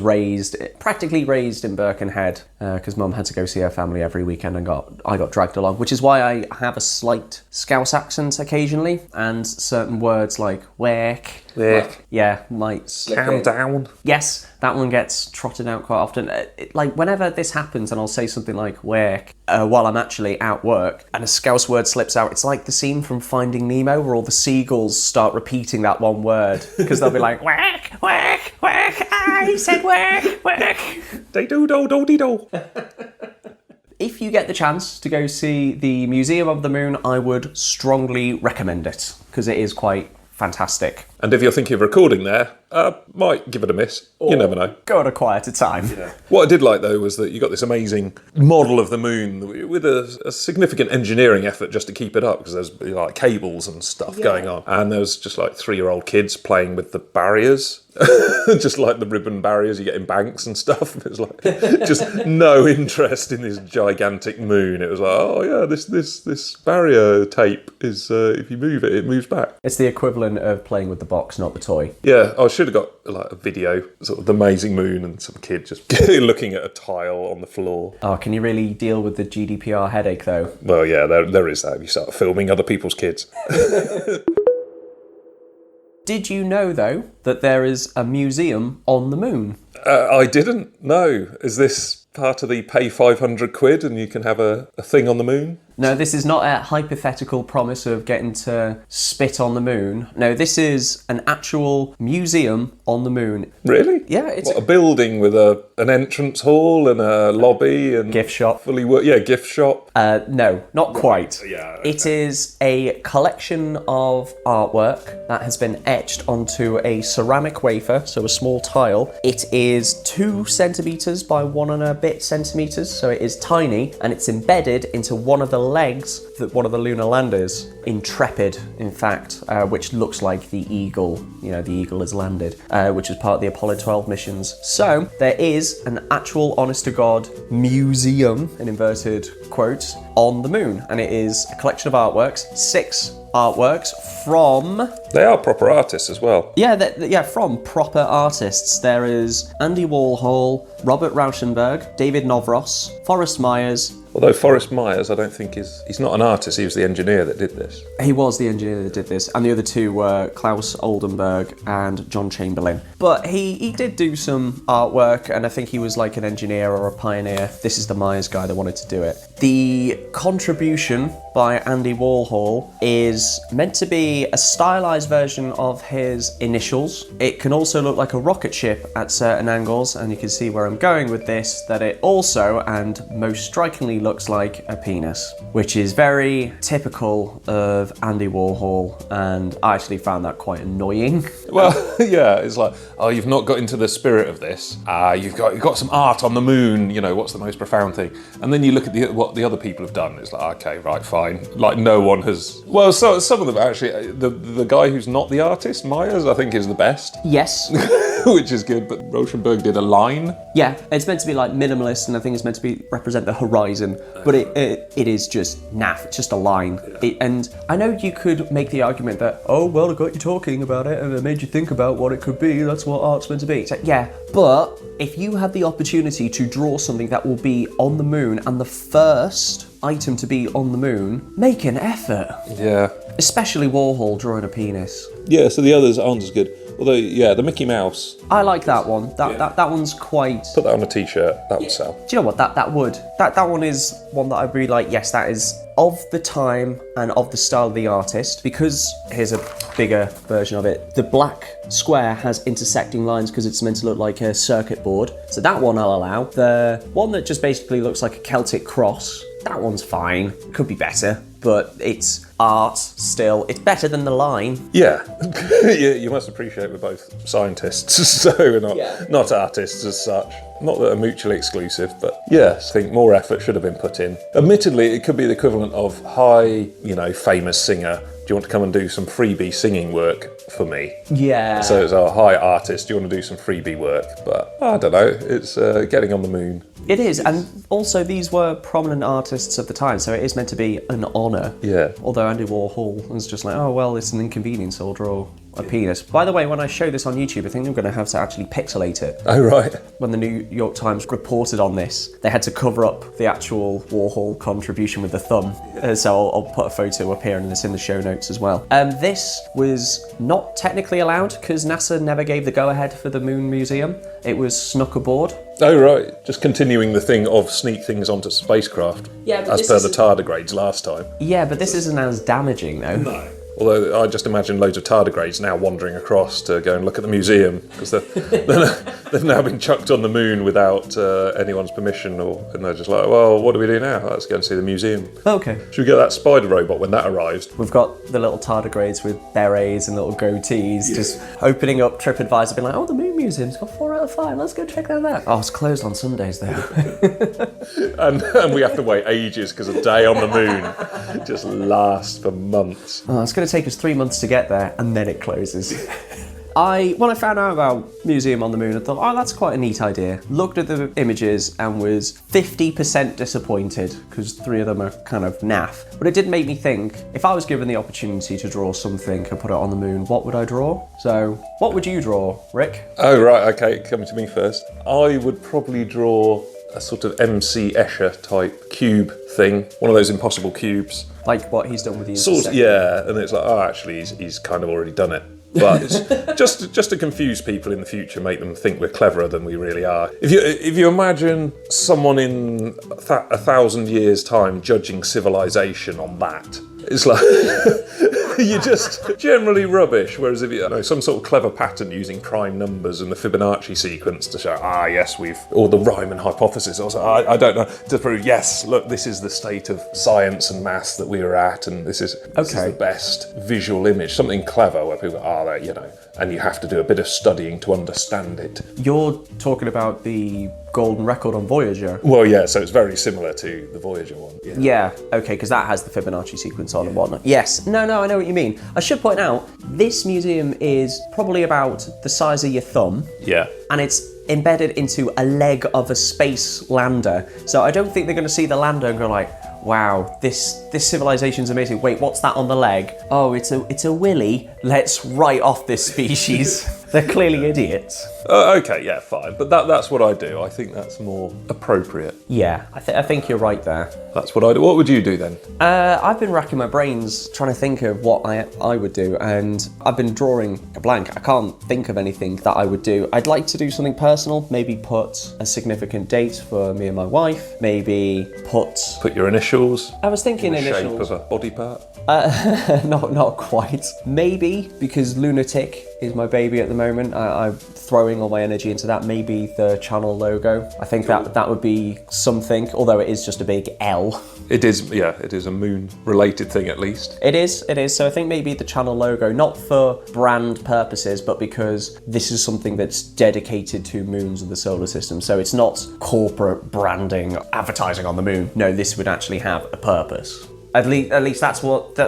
practically raised in Birkenhead because Mum had to go see her family every weekend, and I got dragged along, which is why I have a slight Scouse accent occasionally, and certain words like work. Might calm down. Yes, that one gets trotted out quite often. Like whenever this happens, and I'll say something like work while I'm actually at work, and a Scouse word slips out. It's like the scene from Finding Nemo where all the seagulls start repeating that one word because they'll be like work. He said work. They do. If you get the chance to go see the Museum of the Moon, I would strongly recommend it because it is quite fantastic. And if you're thinking of recording there, might give it a miss. You never know. Go at a quieter time. Yeah. What I did like, though, was that you got this amazing model of the moon with a significant engineering effort just to keep it up, because there's like cables and stuff going on. And there was just like 3-year-old kids playing with the barriers. Just like the ribbon barriers you get in banks and stuff. It was like just no interest in this gigantic moon. It was like, oh yeah, this barrier tape is if you move it, it moves back. It's the equivalent of playing with the box, not the toy. Yeah, I should have got like a video, sort of the amazing moon, and some kid just looking at a tile on the floor. Oh, can you really deal with the GDPR headache though? Well, yeah, there is that. You start filming other people's kids. Did you know, though, that there is a museum on the moon? I didn't know. Is this part of the pay 500 quid and you can have a thing on the moon? No, this is not a hypothetical promise of getting to spit on the moon. No, this is an actual museum on the moon. Really? Yeah, it's a building with an entrance hall and a lobby and gift shop. Gift shop. No, not quite. Yeah. Okay. It is a collection of artwork that has been etched onto a ceramic wafer, so a small tile. It is 2 centimeters by 1 and a bit centimeters, so it is tiny, and it's embedded into one of the legs that one of the lunar landers, Intrepid, in fact, which looks like the eagle. You know, the eagle has landed, which was part of the Apollo 12 missions. So there is an actual, honest-to-God museum, in inverted quotes, on the moon, and it is a collection of artworks, 6 artworks from... They are proper artists as well. Yeah, from proper artists. There is Andy Warhol, Robert Rauschenberg, David Novros, Forrest Myers. Although Forrest Myers, I don't think he's not an artist, he was the engineer that did this. He was the engineer that did this, and the other 2 were Klaus Oldenburg and John Chamberlain. But he did do some artwork, and I think he was like an engineer or a pioneer. This is the Myers guy that wanted to do it. The contribution by Andy Warhol is meant to be a stylized version of his initials. It can also look like a rocket ship at certain angles, and you can see where I'm going with this, that it also, and most strikingly, looks like a penis, which is very typical of Andy Warhol, and I actually found that quite annoying. Well, yeah, it's like, oh, you've not got into the spirit of this. You've got some art on the moon, you know, what's the most profound thing? And then you look at what the other people have done, it's like, okay, right, fine. Like, no one has... Well, so some of them actually, the guy who's not the artist, Myers, I think is the best. Yes. Which is good, but Rauschenberg did a line. Yeah, it's meant to be like minimalist, and I think it's meant to represent the horizon, but it is just naff. It's just a line. Yeah. And I know you could make the argument that, oh, well, I got you talking about it, and it made you think about what it could be. That's what art's meant to be. It's like, yeah, but if you have the opportunity to draw something that will be on the moon, and the first item to be on the moon, make an effort. Yeah. Especially Warhol drawing a penis. Yeah, so the others aren't as good. Although, yeah, the Mickey Mouse, I like that one. That one's quite... put that on a t-shirt, that would sell. Do you know what? That one is one that I really like. Yes, that is of the time and of the style of the artist, because here's a bigger version of it. The black square has intersecting lines because it's meant to look like a circuit board. So that one I'll allow. The one that just basically looks like a Celtic cross, that one's fine. Could be better, but it's art still. It's better than the line. Yeah, you must appreciate we're both scientists, so we're not artists as such. Not that are mutually exclusive, but yes, I think more effort should have been put in. Admittedly, it could be the equivalent of, hi, famous singer, do you want to come and do some freebie singing work for me? Yeah. So it's, hi artist, do you want to do some freebie work? But I don't know, it's getting on the moon. It is, and also these were prominent artists of the time, so it is meant to be an honour. Yeah. Although Andy Warhol was just like, oh, well, it's an inconvenience, I'll draw a penis. By the way, when I show this on YouTube, I think I'm going to have to actually pixelate it. Oh, right. When the New York Times reported on this, they had to cover up the actual Warhol contribution with the thumb. So I'll put a photo up here and it's in the show notes as well. This was not technically allowed because NASA never gave the go-ahead for the Moon Museum. It was snuck aboard. Oh, right. Just continuing the thing of sneak things onto spacecraft. Yeah, but as per the tardigrades last time. Yeah, but this isn't as damaging, though. No. Although I just imagine loads of tardigrades now wandering across to go and look at the museum because they've now been chucked on the moon without anyone's permission, and they're just like, well, what do we do now? Let's go and see the museum. Okay. Should we get that spider robot when that arrives? We've got the little tardigrades with berets and little goatees just opening up TripAdvisor, being like, oh, the Moon Museum's got 4 out of 5, let's go check that out. Oh, it's closed on Sundays though. and we have to wait ages because a day on the moon just lasts for months. Oh, it's going to take us 3 months to get there and then it closes. When I found out about Museum on the Moon, I thought, oh, that's quite a neat idea. Looked at the images and was 50% disappointed because 3 of them are kind of naff. But it did make me think, if I was given the opportunity to draw something and put it on the moon, what would I draw? So, what would you draw, Rick? Oh, right, okay, coming to me first. I would probably draw a sort of MC Escher type cube thing, one of those impossible cubes. Like what he's done with the sort of, yeah, and it's like, oh, actually, he's kind of already done it. But it's just to confuse people in the future, make them think we're cleverer than we really are. If you imagine someone in 1,000 years' time judging civilization on that, it's like you're just generally rubbish. Whereas if you some sort of clever pattern using prime numbers and the Fibonacci sequence to show, yes, or the Riemann hypothesis, also, I don't know, to prove, yes, look, this is the state of science and maths that we are at, and this is the best visual image, something clever where people are there, and you have to do a bit of studying to understand it. You're talking about the golden record on Voyager. Well, yeah, so it's very similar to the Voyager one. Yeah, okay, because that has the Fibonacci sequence on and whatnot. Yes, no, I know what you mean. I should point out, this museum is probably about the size of your thumb. Yeah. And it's embedded into a leg of a space lander. So I don't think they're going to see the lander and go like, wow, this civilization's amazing. Wait, what's that on the leg? Oh, it's a willy. Let's write off this species. They're clearly idiots. Okay, yeah, fine. But that's what I do. I think that's more appropriate. Yeah, I think you're right there. That's what I do. What would you do then? I've been racking my brains trying to think of what I would do, and I've been drawing a blank. I can't think of anything that I would do. I'd like to do something personal, maybe put a significant date for me and my wife, maybe put your initials. I was thinking in the initials. shape of a body part. Not quite. Maybe, because Lunartic is my baby at the moment, I'm throwing all my energy into that. Maybe the channel logo. I think that would be something, although it is just a big L. It is, yeah, it is a moon-related thing at least. It is. So I think maybe the channel logo, not for brand purposes, but because this is something that's dedicated to moons of the solar system. So it's not corporate branding, advertising on the moon. No, this would actually have a purpose. At least that's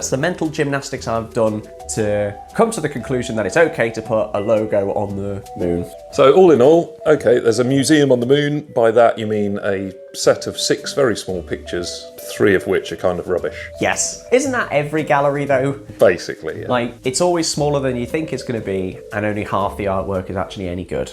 the mental gymnastics I've done to come to the conclusion that it's okay to put a logo on the moon. So all in all, okay, there's a museum on the moon. By that you mean a set of 6 very small pictures, 3 of which are kind of rubbish. Yes. Isn't that every gallery though? Basically, yeah. Like, it's always smaller than you think it's going to be, and only half the artwork is actually any good.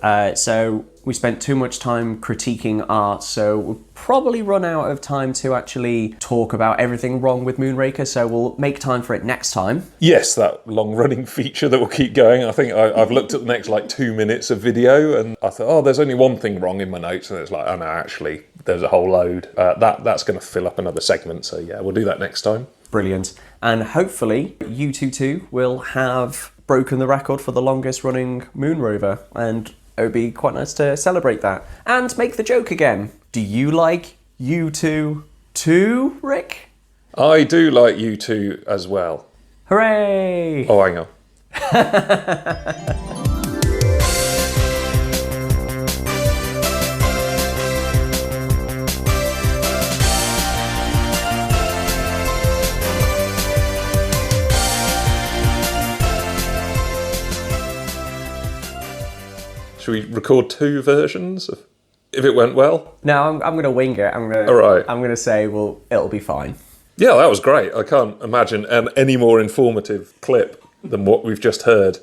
So we spent too much time critiquing art, so we'll probably run out of time to actually talk about everything wrong with Moonraker, so we'll make time for it next time. Yes, that long-running feature that will keep going. I think I've looked at the next 2 minutes of video, and I thought, there's only one thing wrong in my notes, and it's like, oh no, actually, there's a whole load. That's going to fill up another segment, so yeah, we'll do that next time. Brilliant. And hopefully, you two will have broken the record for the longest running moon rover, and it would be quite nice to celebrate that. And make the joke again. Do you like U2 too, Rick? I do like U2 as well. Hooray! Oh, hang on. Should we record 2 versions if it went well? No, I'm going to wing it. All right. I'm going to say, well, it'll be fine. Yeah, that was great. I can't imagine any more informative clip than what we've just heard.